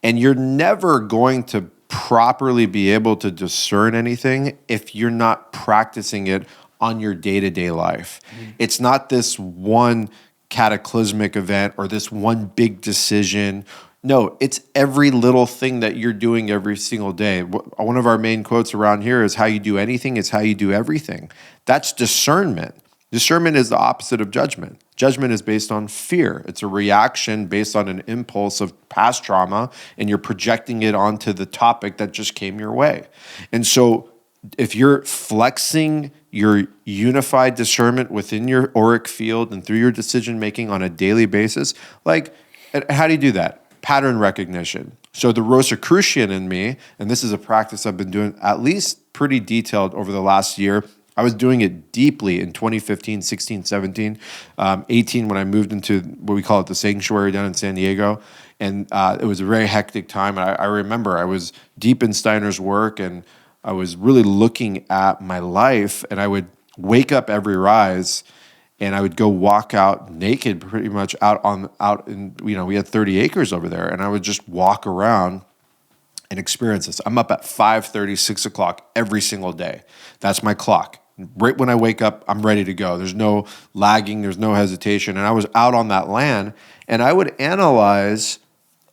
And you're never going to properly be able to discern anything if you're not practicing it on your day-to-day life. Mm-hmm. It's not this one cataclysmic event or this one big decision. No, it's every little thing that you're doing every single day. One of our main quotes around here is how you do anything is how you do everything. That's discernment. Discernment is the opposite of judgment. Judgment is based on fear. It's a reaction based on an impulse of past trauma, and you're projecting it onto the topic that just came your way. And so if you're flexing your unified discernment within your auric field and through your decision making on a daily basis, like, how do you do that? Pattern recognition. So the Rosicrucian in me, and this is a practice I've been doing at least pretty detailed over the last year. I was doing it deeply in 2015, 16, 17, 18 when I moved into what we call it the sanctuary down in San Diego. And it was a very hectic time. And I remember I was deep in Steiner's work, and I was really looking at my life, and I would wake up every rise and I would go walk out naked, pretty much out in, we had 30 acres over there, and I would just walk around and experience this. I'm up at 5:30, 6 o'clock every single day. That's my clock. Right when I wake up, I'm ready to go. There's no lagging, there's no hesitation. And I was out on that land, and I would analyze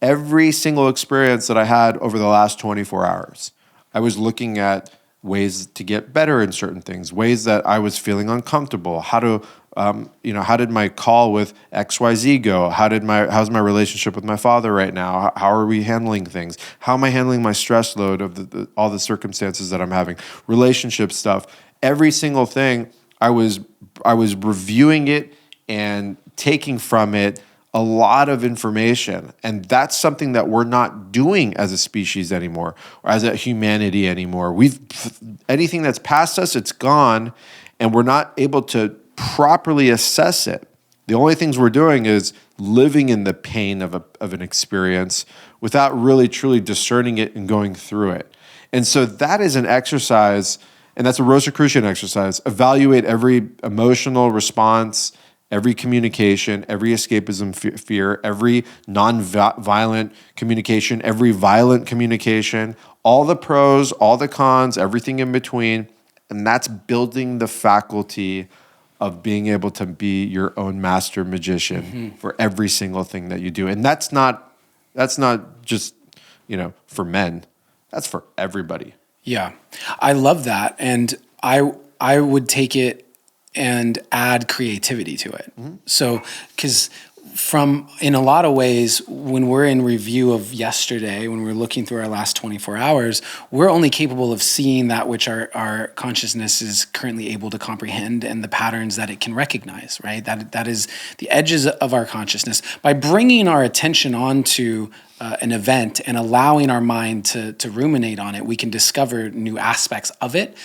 every single experience that I had over the last 24 hours. I was looking at ways to get better in certain things, ways that I was feeling uncomfortable, how did my call with XYZ go? How's my relationship with my father right now? How are we handling things? How am I handling my stress load of all the circumstances that I'm having? Relationship stuff. Every single thing, I was reviewing it and taking from it a lot of information. And that's something that we're not doing as a species anymore, or as a humanity anymore. Anything that's past us, it's gone, and we're not able to properly assess it. The only things we're doing is living in the pain of an experience without really truly discerning it and going through it. And so that is an exercise, and that's a Rosicrucian exercise. Evaluate every emotional response, every communication, every escapism fear, every non-violent communication, every violent communication, all the pros, all the cons, everything in between. And that's building the faculty of being able to be your own master magician for every single thing that you do. And that's not just, for men. That's for everybody. Yeah. I love that. And I would take it and add creativity to it. Mm-hmm. So, because in a lot of ways, when we're in review of yesterday, when we're looking through our last 24 hours, we're only capable of seeing that which our consciousness is currently able to comprehend and the patterns that it can recognize, right? That is the edges of our consciousness. By bringing our attention onto an event and allowing our mind to ruminate on it, we can discover new aspects of it.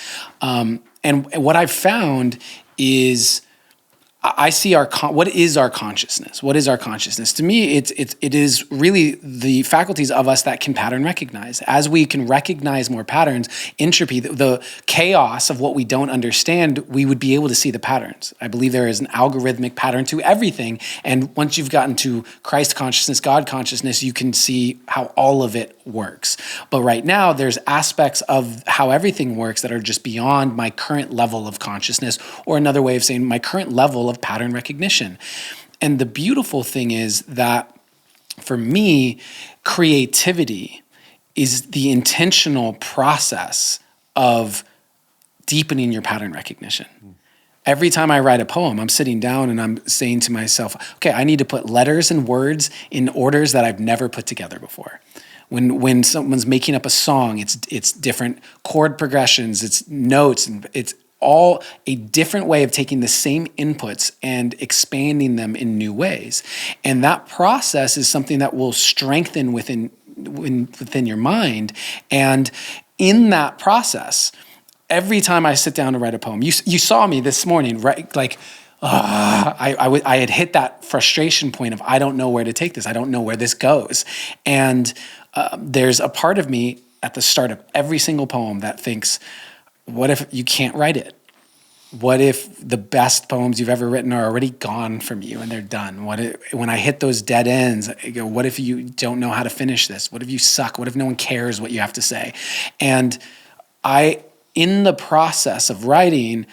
And what I've found is I see what is our consciousness? What is our consciousness? To me, it is really the faculties of us that can pattern recognize. As we can recognize more patterns, entropy, the chaos of what we don't understand, we would be able to see the patterns. I believe there is an algorithmic pattern to everything. And once you've gotten to Christ consciousness, God consciousness, you can see how all of it works. But right now, there's aspects of how everything works that are just beyond my current level of consciousness, or another way of saying my current level of pattern recognition. And the beautiful thing is that for me, creativity is the intentional process of deepening your pattern recognition. Every time I write a poem, I'm sitting down and I'm saying to myself, okay, I need to put letters and words in orders that I've never put together before. When someone's making up a song, it's different chord progressions, it's notes, and it's all a different way of taking the same inputs and expanding them in new ways. And that process is something that will strengthen within your mind. And in that process, every time I sit down to write a poem, you saw me this morning, right? Like, I had hit that frustration point of, I don't know where to take this. I don't know where this goes. And there's a part of me at the start of every single poem that thinks, what if you can't write it? What if the best poems you've ever written are already gone from you and they're done? What if, when I hit those dead ends, I go, what if you don't know how to finish this? What if you suck? What if no one cares what you have to say? And I, in the process of writing,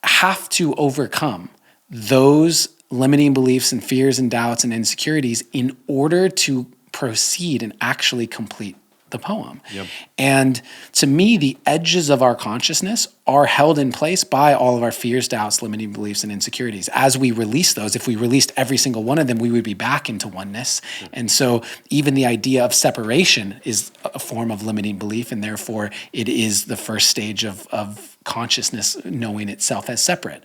have to overcome those limiting beliefs and fears and doubts and insecurities in order to proceed and actually complete the poem. Yep. And to me, the edges of our consciousness are held in place by all of our fears, doubts, limiting beliefs, and insecurities. As we release those, if we released every single one of them, we would be back into oneness. And so even the idea of separation is a form of limiting belief, and therefore it is the first stage of consciousness knowing itself as separate.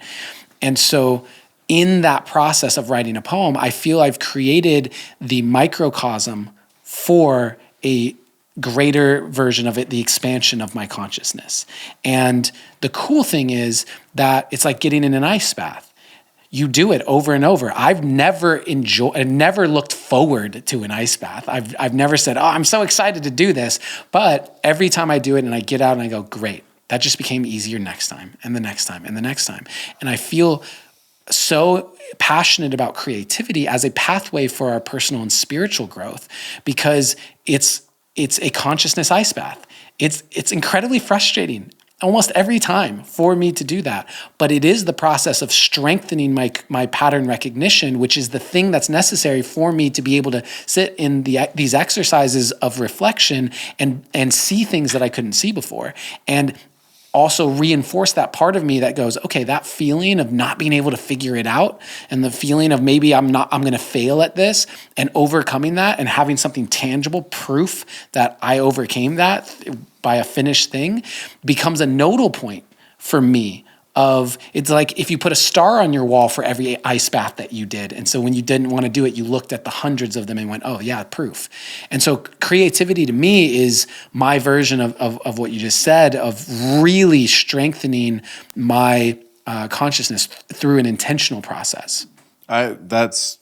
And so in that process of writing a poem, I feel I've created the microcosm for a greater version of it, the expansion of my consciousness. And the cool thing is that it's like getting in an ice bath. You do it over and over. I've never looked forward to an ice bath. I've never said, oh, I'm so excited to do this. But every time I do it and I get out and I go, great, that just became easier next time and the next time and the next time. And I feel so passionate about creativity as a pathway for our personal and spiritual growth, because it's a consciousness ice bath. It's incredibly frustrating almost every time for me to do that. But it is the process of strengthening my pattern recognition, which is the thing that's necessary for me to be able to sit in these exercises of reflection and see things that I couldn't see before. And also reinforce that part of me that goes, okay, that feeling of not being able to figure it out, and the feeling of maybe I'm going to fail at this, and overcoming that and having something tangible, proof that I overcame that by a finished thing, becomes a nodal point for me. It's like if you put a star on your wall for every ice bath that you did. And so when you didn't want to do it, you looked at the hundreds of them and went, oh yeah, proof. And so creativity to me is my version of what you just said, of really strengthening my consciousness through an intentional process. That's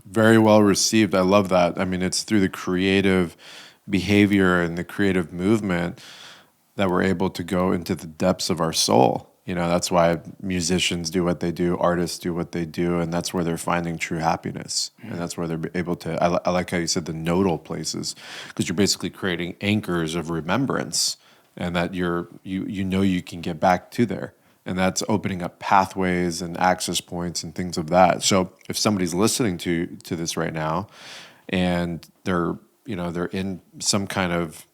very well received. I love that. I mean, it's through the creative behavior and the creative movement that we're able to go into the depths of our soul. You know, that's why musicians do what they do, artists do what they do, and that's where they're finding true happiness. And that's where they're able to, I like how you said the nodal places, because you're basically creating anchors of remembrance, and that you know you can get back to there. And that's opening up pathways and access points and things of that. So if somebody's listening to this right now and they're in some kind of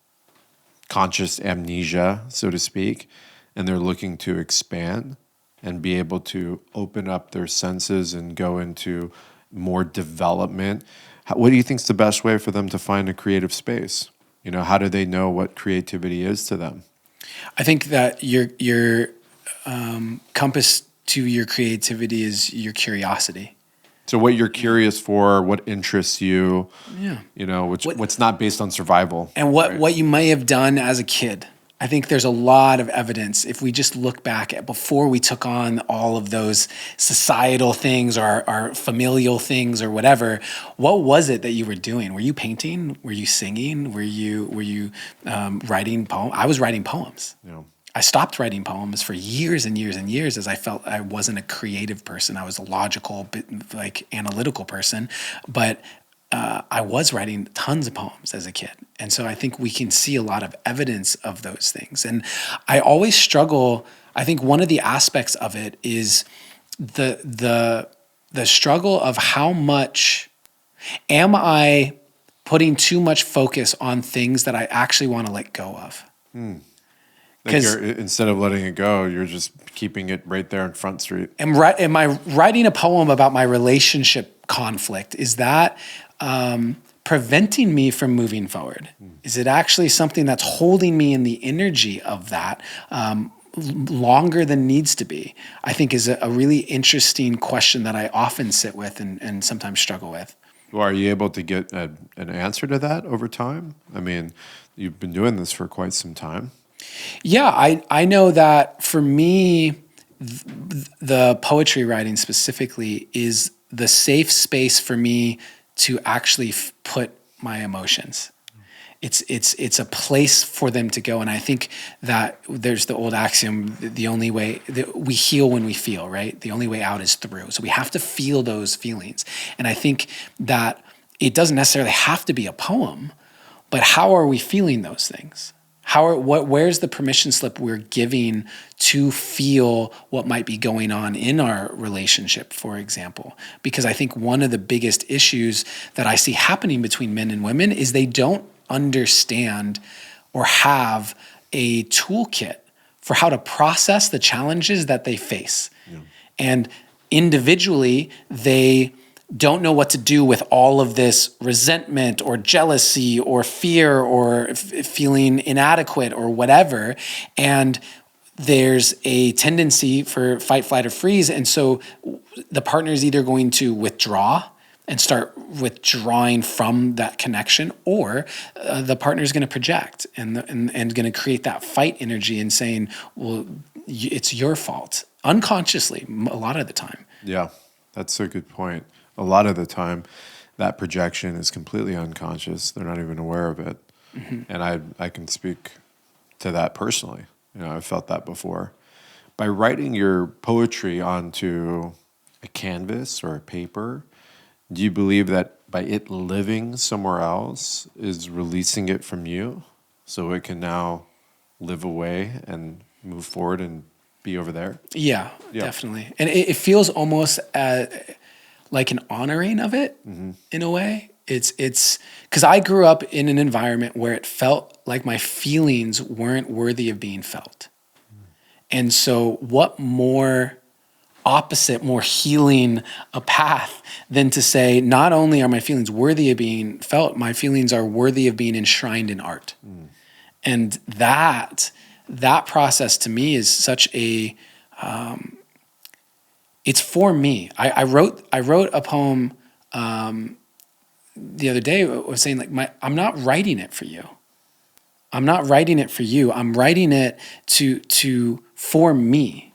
conscious amnesia, so to speak, and they're looking to expand and be able to open up their senses and go into more development, what do you think is the best way for them to find a creative space? You know, how do they know what creativity is to them? I think that your compass to your creativity is your curiosity. So what you're curious for, what interests you, Yeah. you know, what's not based on survival. And what you may have done as a kid. I think there's a lot of evidence, if we just look back at before we took on all of those societal things or our familial things or whatever, what was it that you were doing? Were you painting? Were you singing? Were you writing poems? I was writing poems. Yeah. I stopped writing poems for years and years and years as I felt I wasn't a creative person. I was a logical, analytical person, but I was writing tons of poems as a kid. And so I think we can see a lot of evidence of those things. And I always struggle. I think one of the aspects of it is the struggle of how much am I putting too much focus on things that I actually want to let go of? Like instead of letting it go, you're just keeping it right there in Front Street. Am I writing a poem about my relationship conflict? Is that preventing me from moving forward? Is it actually something that's holding me in the energy of that longer than needs to be? I think is a really interesting question that I often sit with and sometimes struggle with. Well, are you able to get an answer to that over time? I mean, you've been doing this for quite some time. Yeah, I know that for me, the poetry writing specifically is the safe space for me to actually put my emotions. It's a place for them to go. And I think that there's the old axiom, the only way we heal when we feel, right? The only way out is through. So we have to feel those feelings. And I think that it doesn't necessarily have to be a poem, but how are we feeling those things? where's the permission slip we're giving to feel what might be going on in our relationship, for example? Because I think one of the biggest issues that I see happening between men and women is they don't understand or have a toolkit for how to process the challenges that they face. Yeah. And individually, they don't know what to do with all of this resentment or jealousy or fear or feeling inadequate or whatever. And there's a tendency for fight, flight, or freeze. And so the partner is either going to withdraw and start withdrawing from that connection, or the partner is going to project and going to create that fight energy and saying, well, it's your fault, unconsciously, a lot of the time. Yeah, that's a good point. A lot of the time, that projection is completely unconscious. They're not even aware of it. Mm-hmm. And I can speak to that personally. I've felt that before. By writing your poetry onto a canvas or a paper, do you believe that by it living somewhere else is releasing it from you so it can now live away and move forward and be over there? Yeah. Definitely. And it feels almost like an honoring of it in a way. It's because I grew up in an environment where it felt like my feelings weren't worthy of being felt. And so what more opposite, more healing a path than to say, not only are my feelings worthy of being felt, my feelings are worthy of being enshrined in art. And that process to me is such a, it's for me. I wrote a poem the other day. I was saying like, I'm not writing it for you. I'm not writing it for you. I'm writing it for me.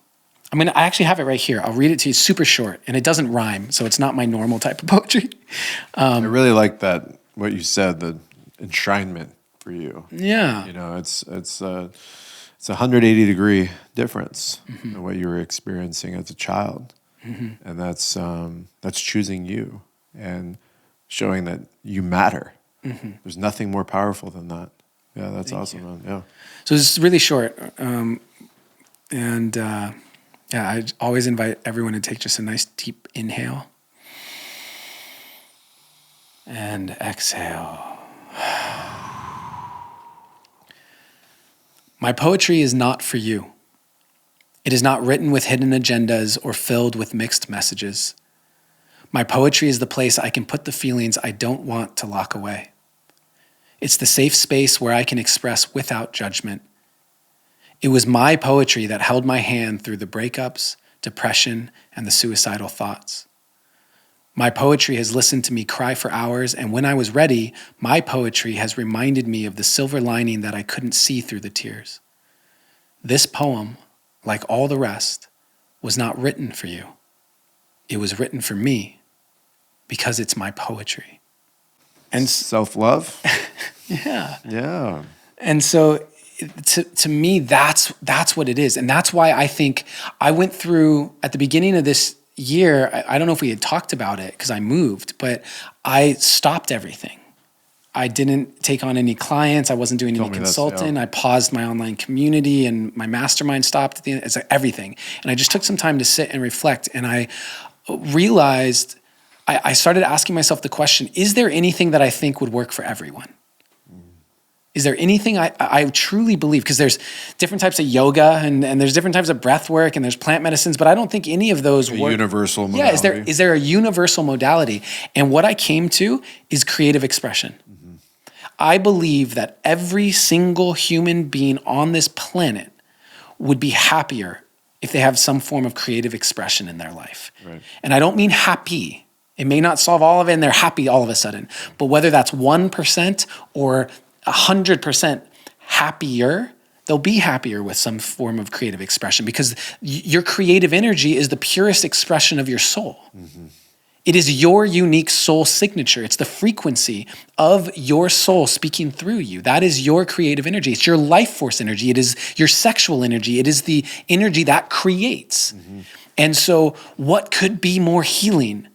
I actually have it right here. I'll read it to you. It's super short and it doesn't rhyme. So it's not my normal type of poetry. I really like that, what you said, the enshrinement for you. Yeah. It's a 180-degree difference in what you were experiencing as a child. Mm-hmm. And that's choosing you and showing that you matter. Mm-hmm. There's nothing more powerful than that. Yeah, that's awesome, man. Yeah. So it's really short. I always invite everyone to take just a nice deep inhale and exhale. My poetry is not for you. It is not written with hidden agendas or filled with mixed messages. My poetry is the place I can put the feelings I don't want to lock away. It's the safe space where I can express without judgment. It was my poetry that held my hand through the breakups, depression, and the suicidal thoughts. My poetry has listened to me cry for hours, and when I was ready, my poetry has reminded me of the silver lining that I couldn't see through the tears. This poem, like all the rest, was not written for you. It was written for me because it's my poetry. And self-love? Yeah. Yeah. And so to me, that's what it is. And that's why I think I went through, at the beginning of this year, I don't know if we had talked about it because I moved, but I stopped everything. I didn't take on any clients. I wasn't doing any consulting. I paused my online community and my mastermind stopped at the end. It's like everything. And I just took some time to sit and reflect. And I realized, I started asking myself the question, is there anything that I think would work for everyone? Is there anything I truly believe? Because there's different types of yoga and there's different types of breath work and there's plant medicines, but I don't think any of those work. Universal modality. Yeah, is there a universal modality? And what I came to is creative expression. Mm-hmm. I believe that every single human being on this planet would be happier if they have some form of creative expression in their life. Right. And I don't mean happy. It may not solve all of it and they're happy all of a sudden. But whether that's 1% or 100% happier, they'll be happier with some form of creative expression because your creative energy is the purest expression of your soul. Mm-hmm. It is your unique soul signature. It's the frequency of your soul speaking through you. That is your creative energy. It's your life force energy. It is your sexual energy. It is the energy that creates. Mm-hmm. And so what could be more healing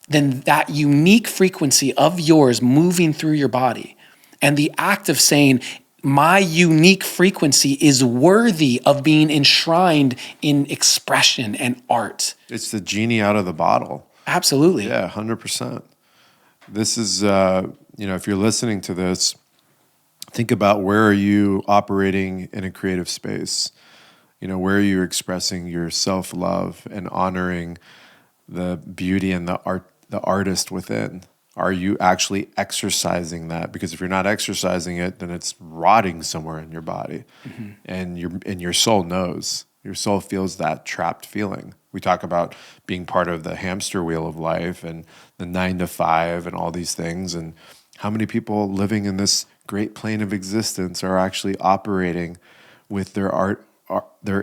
than that unique frequency of yours moving through your body? And the act of saying, my unique frequency is worthy of being enshrined in expression and art. It's the genie out of the bottle. Absolutely. Yeah, 100%. This is, if you're listening to this, think about where are you operating in a creative space? Where are you expressing your self-love and honoring the beauty and the artist within? Are you actually exercising that? Because if you're not exercising it, then it's rotting somewhere in your body. Mm-hmm. And your soul knows. Your soul feels that trapped feeling. We talk about being part of the hamster wheel of life and the 9 to 5 and all these things. And how many people living in this great plane of existence are actually operating with their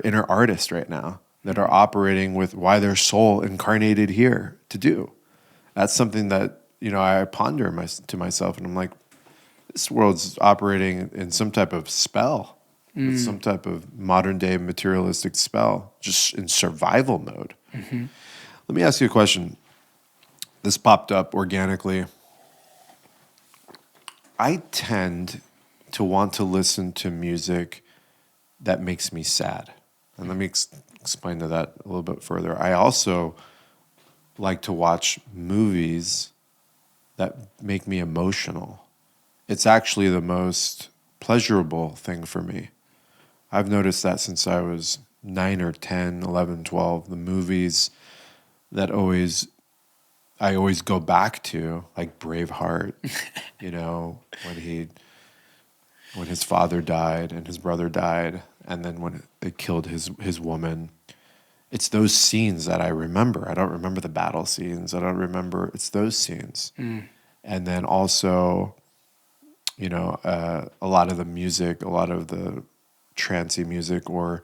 inner artist right now, that are operating with why their soul incarnated here to do. That's something that, I ponder to myself, and I'm like, this world's operating in some type of spell, some type of modern day materialistic spell, just in survival mode. Mm-hmm. Let me ask you a question. This popped up organically. I tend to want to listen to music that makes me sad. And let me explain to that a little bit further. I also like to watch movies that make me emotional. It's actually the most pleasurable thing for me. I've noticed that since I was 9 or 10, 11, 12, the movies that I always go back to, like Braveheart, when his father died and his brother died, and then when they killed his woman. It's those scenes that I remember. I don't remember the battle scenes. It's those scenes. Mm. And then also, a lot of the music, a lot of the trancey music or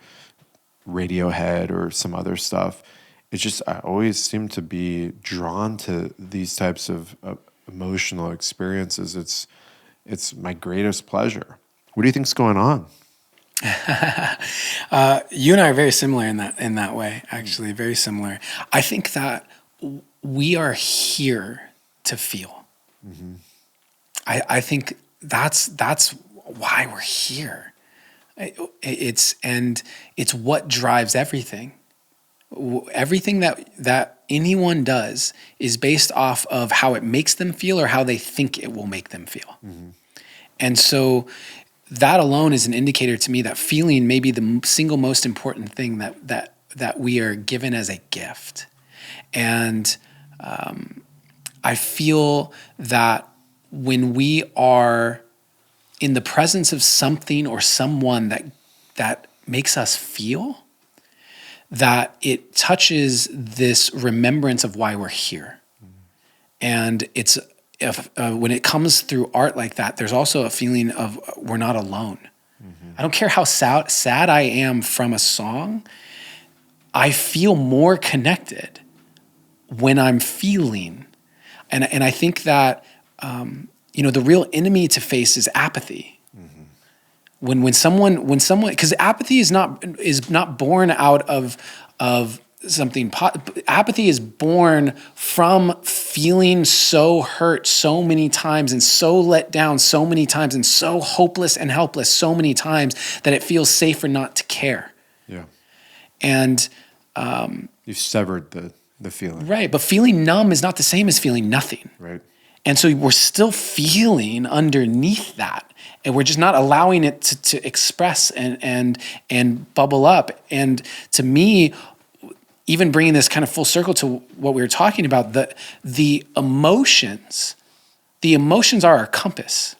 Radiohead or some other stuff. It's just, I always seem to be drawn to these types of emotional experiences. It's my greatest pleasure. What do you think's going on? You and I are very similar in that way, actually, very similar. I think that we are here to feel. Mm-hmm. I think that's why we're here. It's what drives everything. Everything that anyone does is based off of how it makes them feel or how they think it will make them feel. Mm-hmm. And so that alone is an indicator to me that feeling may be the single most important thing that we are given as a gift. And I feel that when we are in the presence of something or someone that makes us feel, that it touches this remembrance of why we're here. Mm-hmm. And it's when it comes through art like that, there's also a feeling of we're not alone. Mm-hmm. I don't care how sad I am from a song, I feel more connected when I'm feeling. And I think that the real enemy to face is apathy. Mm-hmm. When someone, because apathy is not born out of something. Apathy is born from feeling so hurt so many times and so let down so many times and so hopeless and helpless so many times that it feels safer not to care. Yeah. And you've severed the feeling. Right. But feeling numb is not the same as feeling nothing. Right. And so we're still feeling underneath that. And we're just not allowing it to express and bubble up. And to me, even bringing this kind of full circle to what we were talking about, the emotions are our compass.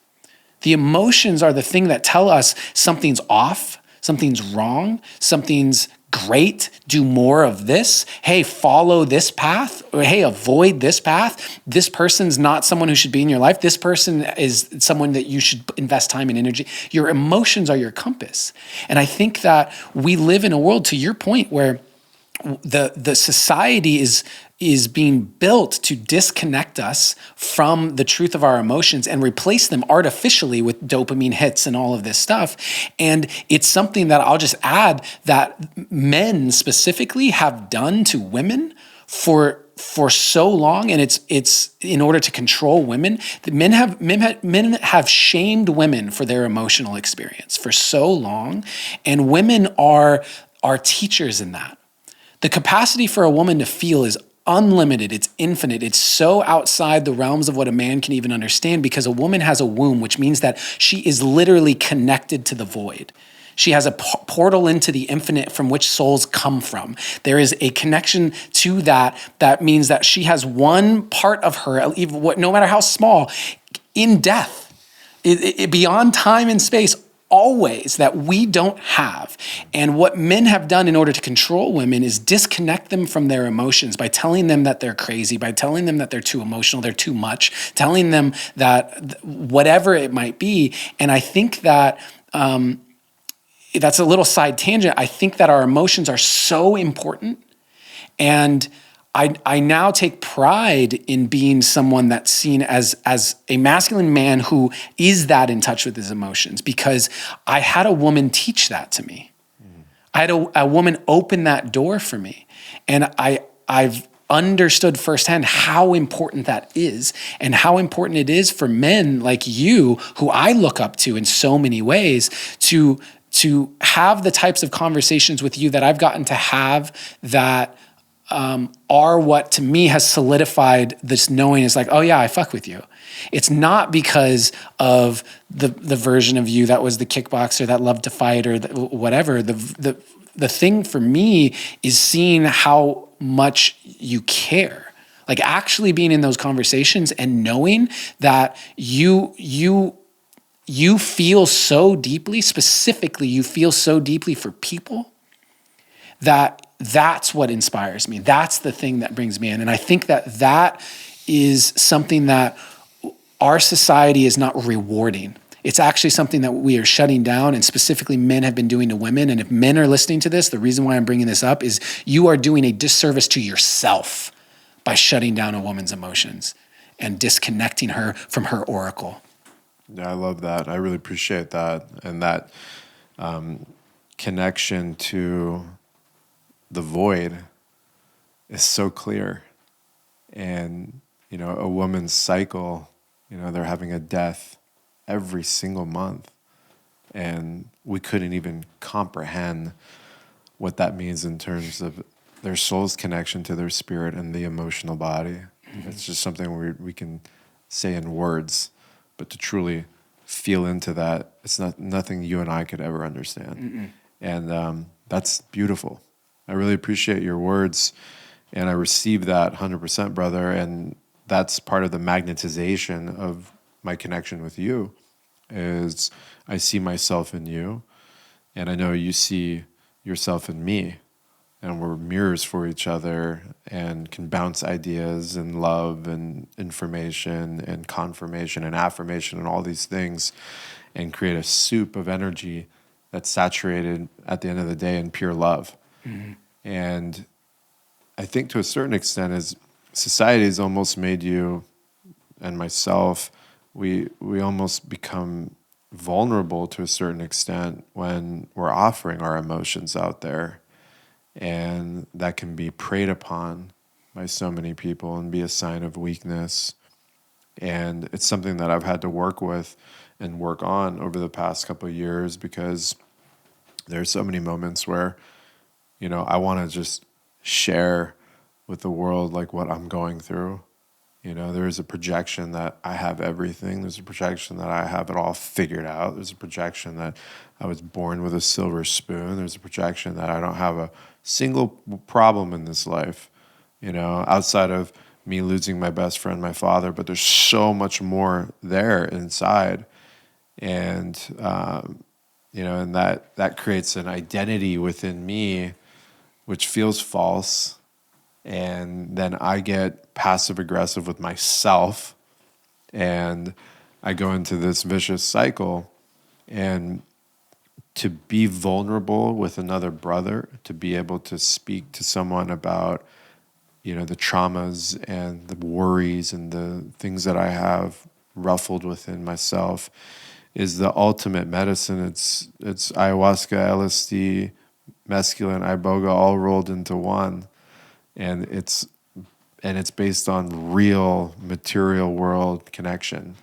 The emotions are the thing that tell us something's off, something's wrong, something's great, do more of this. Hey, follow this path, or hey, avoid this path. This person's not someone who should be in your life. This person is someone that you should invest time and energy. Your emotions are your compass. And I think that we live in a world, to your point, where the society is being built to disconnect us from the truth of our emotions and replace them artificially with dopamine hits and all of this stuff. And it's something that I'll just add that men specifically have done to women for so long, and it's in order to control women. The men have shamed women for their emotional experience for so long, and women are teachers in that. The capacity for a woman to feel is unlimited. It's infinite. It's so outside the realms of what a man can even understand, because a woman has a womb, which means that she is literally connected to the void. She has a portal into the infinite from which souls come from. There is a connection to that. That means that she has one part of her, even no matter how small, in death, beyond time and space, always, that we don't have. And what men have done in order to control women is disconnect them from their emotions by telling them that they're crazy, by telling them that they're too emotional, they're too much, telling them that whatever it might be. And I think that that's a little side tangent. I think that our emotions are so important. And I now take pride in being someone that's seen as a masculine man who is that in touch with his emotions, because I had a woman teach that to me. I had a woman open that door for me. And I've understood firsthand how important that is, and how important it is for men like you, who I look up to in so many ways, to have the types of conversations with you that I've gotten to have that are what to me has solidified this knowing is like, oh yeah, I fuck with you. It's not because of the version of you that was the kickboxer that loved to fight or whatever. The thing for me is seeing how much you care. Like actually being in those conversations and knowing that you feel so deeply, specifically, you feel so deeply for people, that's what inspires me. That's the thing that brings me in. And I think that is something that our society is not rewarding. It's actually something that we are shutting down, and specifically men have been doing to women. And if men are listening to this, the reason why I'm bringing this up is you are doing a disservice to yourself by shutting down a woman's emotions and disconnecting her from her oracle. Yeah, I love that. I really appreciate that. And that connection to the void is so clear. And, a woman's cycle, they're having a death every single month. And we couldn't even comprehend what that means in terms of their soul's connection to their spirit and the emotional body. Mm-hmm. It's just something we can say in words, but to truly feel into that, it's nothing you and I could ever understand. Mm-mm. And that's beautiful. I really appreciate your words, and I receive that 100%, brother. And that's part of the magnetization of my connection with you, is I see myself in you, and I know you see yourself in me, and we're mirrors for each other and can bounce ideas and love and information and confirmation and affirmation and all these things and create a soup of energy that's saturated at the end of the day in pure love. Mm-hmm. And I think to a certain extent, as society has almost made you and myself, we almost become vulnerable to a certain extent when we're offering our emotions out there. And that can be preyed upon by so many people and be a sign of weakness. And it's something that I've had to work with and work on over the past couple of years, because there's so many moments where, I want to just share with the world like what I'm going through. There's a projection that I have everything. There's a projection that I have it all figured out. There's a projection that I was born with a silver spoon. There's a projection that I don't have a single problem in this life, outside of me losing my best friend, my father. But there's so much more there inside. And, and that creates an identity within me which feels false. And then I get passive aggressive with myself, and I go into this vicious cycle. And to be vulnerable with another brother, to be able to speak to someone about, the traumas and the worries and the things that I have ruffled within myself, is the ultimate medicine. It's ayahuasca, LSD, mescaline, iboga, all rolled into one. And it's and it's based on real material world connection.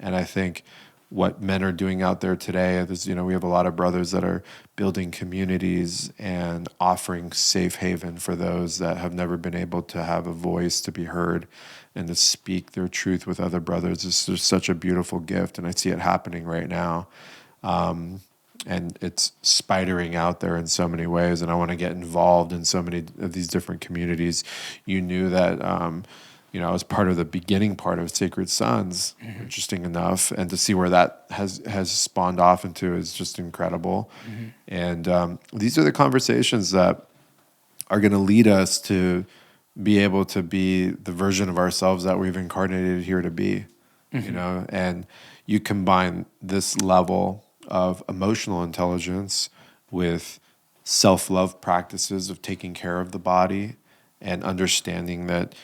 And I think what men are doing out there today, we have a lot of brothers that are building communities and offering safe haven for those that have never been able to have a voice to be heard and to speak their truth with other brothers. This is such a beautiful gift, and I see it happening right now. And it's spidering out there in so many ways, and I want to get involved in so many of these different communities. You knew that, I was part of the beginning part of Sacred Sons, interesting enough, and to see where that has spawned off into is just incredible. And these are the conversations that are going to lead us to be able to be the version of ourselves that we've incarnated here to be, and you combine this level of emotional intelligence with self-love practices of taking care of the body and understanding that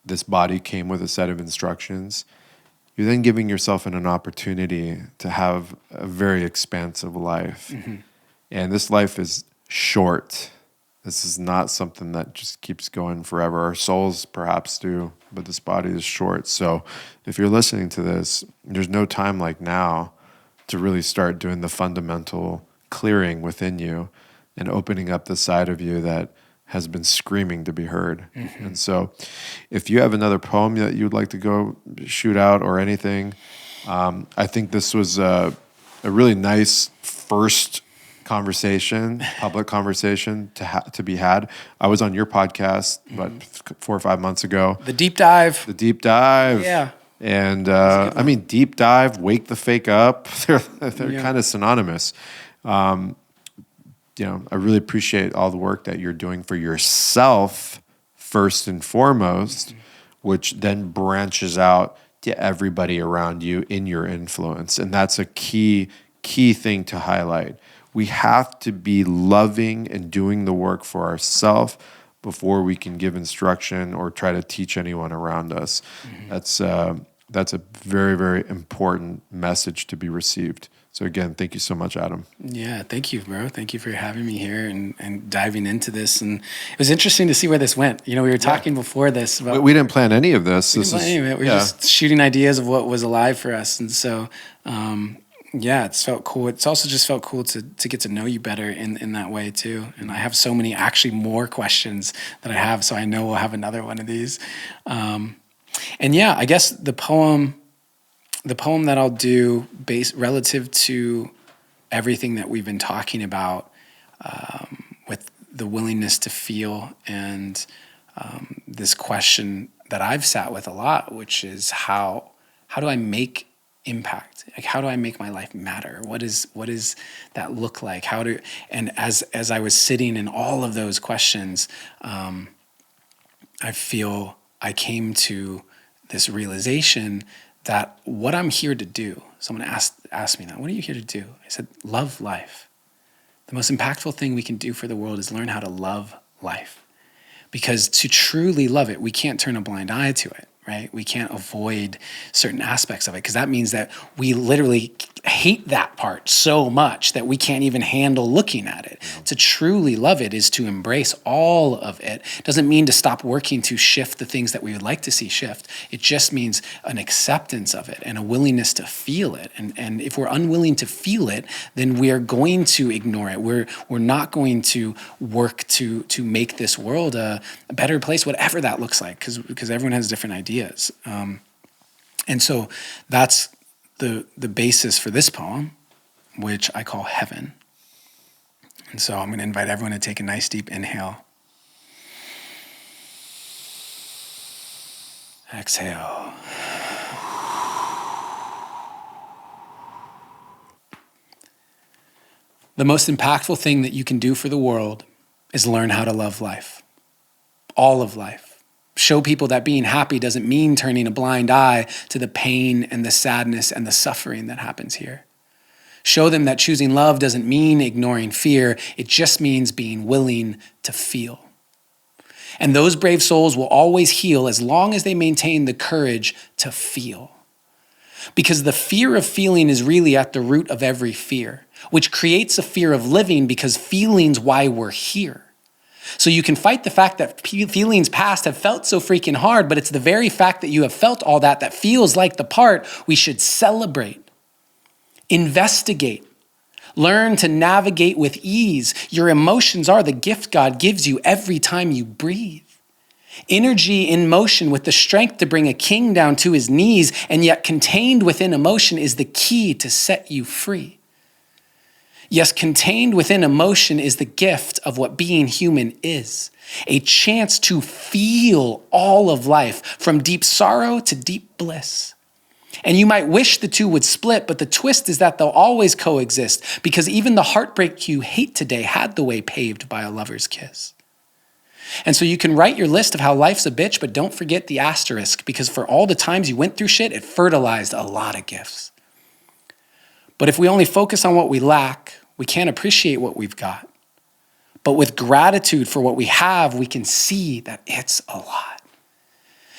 this body came with a set of instructions. You're then giving yourself an opportunity to have a very expansive life. And this life is short. This is not something that just keeps going forever. Our souls perhaps do, but this body is short. So if you're listening to this, there's no time like now to really start doing the fundamental clearing within you and opening up the side of you that has been screaming to be heard. And so if you have another poem that you'd like to go shoot out or anything, I think this was a really nice first conversation, public conversation to be had. I was on your podcast, 4 or 5 months ago. The deep dive. Yeah. And deep dive, wake the fake up. They're kind of synonymous. I really appreciate all the work that you're doing for yourself first and foremost, which then branches out to everybody around you in your influence. And that's a key thing to highlight. We have to be loving and doing the work for ourselves before we can give instruction or try to teach anyone around us. That's a very, very important message to be received. So again, thank you so much, Adam. Yeah, thank you, bro. Thank you for having me here and diving into this. And it was interesting to see where this went. We were talking before this about... We didn't plan any of this. We were just shooting ideas of what was alive for us. And so, it's felt cool. It's also just felt cool to get to know you better in that way too. And I have so many actually more questions that I have, so I know we'll have another one of these. I guess the poem that I'll do based relative to everything that we've been talking about, with the willingness to feel and this question that I've sat with a lot, which is how do I make impact? Like, how do I make my life matter? What does that look like? And as I was sitting in all of those questions, I feel I came to this realization that what I'm here to do, someone asked me that, what are you here to do? I said, love life. The most impactful thing we can do for the world is learn how to love life. Because to truly love it, we can't turn a blind eye to it, right? We can't avoid certain aspects of it, because that means that we literally hate that part so much that we can't even handle looking at it. To truly love it is to embrace all of it. Doesn't mean to stop working to shift the things that we would like to see shift. It just means an acceptance of it and a willingness to feel it. And if we're unwilling to feel it, then we are going to ignore it. We're not going to work to make this world a better place, whatever that looks like, because everyone has different ideas. And so that's the basis for this poem, which I call Heaven. And so I'm going to invite everyone to take a nice deep inhale. Exhale. The most impactful thing that you can do for the world is learn how to love life. All of life. Show people that being happy doesn't mean turning a blind eye to the pain and the sadness and the suffering that happens here. Show them that choosing love doesn't mean ignoring fear. It just means being willing to feel. And those brave souls will always heal as long as they maintain the courage to feel. Because the fear of feeling is really at the root of every fear, which creates a fear of living, because feeling's why we're here. So you can fight the fact that feelings past have felt so freaking hard, but it's the very fact that you have felt all that that feels like the part we should celebrate, investigate, learn to navigate with ease. Your emotions are the gift God gives you every time you breathe. Energy in motion with the strength to bring a king down to his knees, and yet contained within emotion is the key to set you free. Yes, contained within emotion is the gift of what being human is, a chance to feel all of life from deep sorrow to deep bliss. And you might wish the two would split, but the twist is that they'll always coexist, because even the heartbreak you hate today had the way paved by a lover's kiss. And so you can write your list of how life's a bitch, but don't forget the asterisk, because for all the times you went through shit, it fertilized a lot of gifts. But if we only focus on what we lack, we can't appreciate what we've got. But with gratitude for what we have, we can see that it's a lot.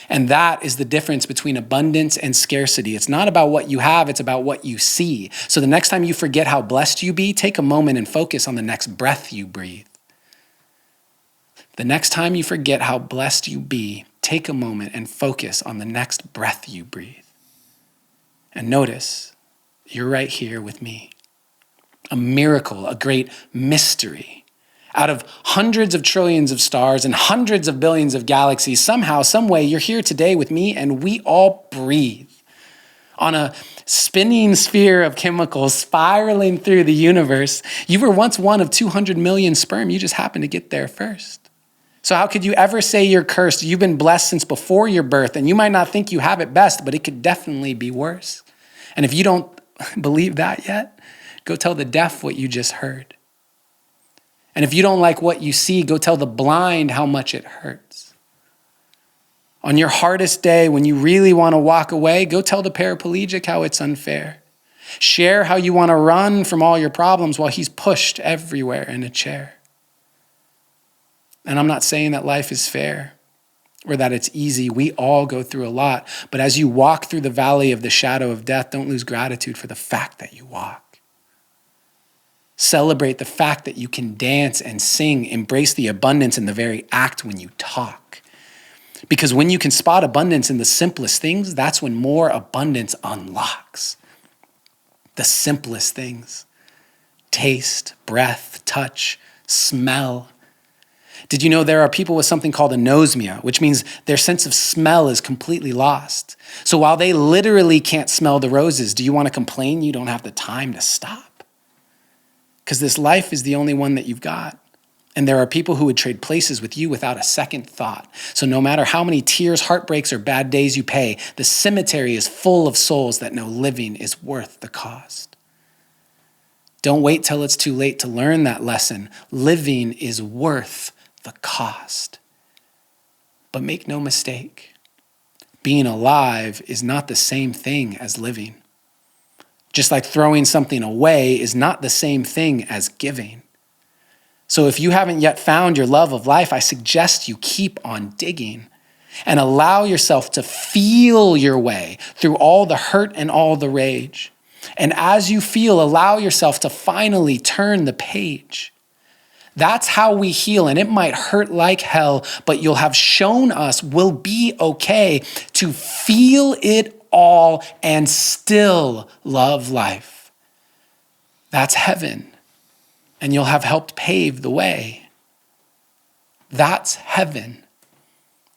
And that is the difference between abundance and scarcity. It's not about what you have, it's about what you see. So the next time you forget how blessed you be, take a moment and focus on the next breath you breathe. The next time you forget how blessed you be, take a moment and focus on the next breath you breathe. And notice, you're right here with me. A miracle, a great mystery. Out of hundreds of trillions of stars and hundreds of billions of galaxies, somehow, some way, you're here today with me, and we all breathe on a spinning sphere of chemicals spiraling through the universe. You were once one of 200 million sperm. You just happened to get there first. So how could you ever say you're cursed? You've been blessed since before your birth, and you might not think you have it best, but it could definitely be worse. And if you don't believe that yet, go tell the deaf what you just heard. And if you don't like what you see, go tell the blind how much it hurts. On your hardest day, when you really want to walk away, go tell the paraplegic how it's unfair. Share how you want to run from all your problems while he's pushed everywhere in a chair. And I'm not saying that life is fair or that it's easy. We all go through a lot. But as you walk through the valley of the shadow of death, don't lose gratitude for the fact that you walk. Celebrate the fact that you can dance and sing. Embrace the abundance in the very act when you talk. Because when you can spot abundance in the simplest things, that's when more abundance unlocks. The simplest things. Taste, breath, touch, smell. Did you know there are people with something called anosmia, which means their sense of smell is completely lost? So while they literally can't smell the roses, do you want to complain you don't have the time to stop? Because this life is the only one that you've got. And there are people who would trade places with you without a second thought. So no matter how many tears, heartbreaks, or bad days you pay, the cemetery is full of souls that know living is worth the cost. Don't wait till it's too late to learn that lesson. Living is worth the cost. But make no mistake, being alive is not the same thing as living. Just like throwing something away is not the same thing as giving. So if you haven't yet found your love of life, I suggest you keep on digging and allow yourself to feel your way through all the hurt and all the rage. And as you feel, allow yourself to finally turn the page. That's how we heal, and it might hurt like hell, but you'll have shown us we'll be okay to feel it all and still love life. That's heaven, and you'll have helped pave the way. That's heaven.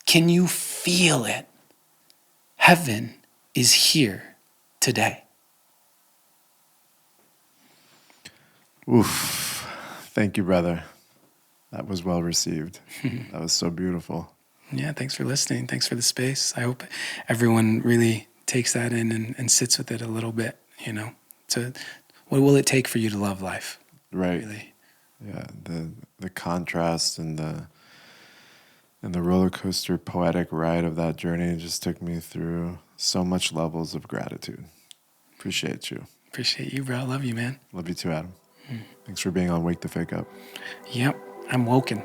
Can you feel it? Heaven is here today. Oof. Thank you, brother. That was well received. That was so beautiful. Yeah, thanks for listening. Thanks for the space. I hope everyone really takes that in and sits with it a little bit, you know. So what will it take for you to love life? Right. Really? Yeah, the contrast and the roller coaster poetic ride of that journey just took me through so much levels of gratitude. Appreciate you. Appreciate you, bro. Love you, man. Love you too, Adam. Thanks for being on Wake the Fake Up. Yep, I'm woken.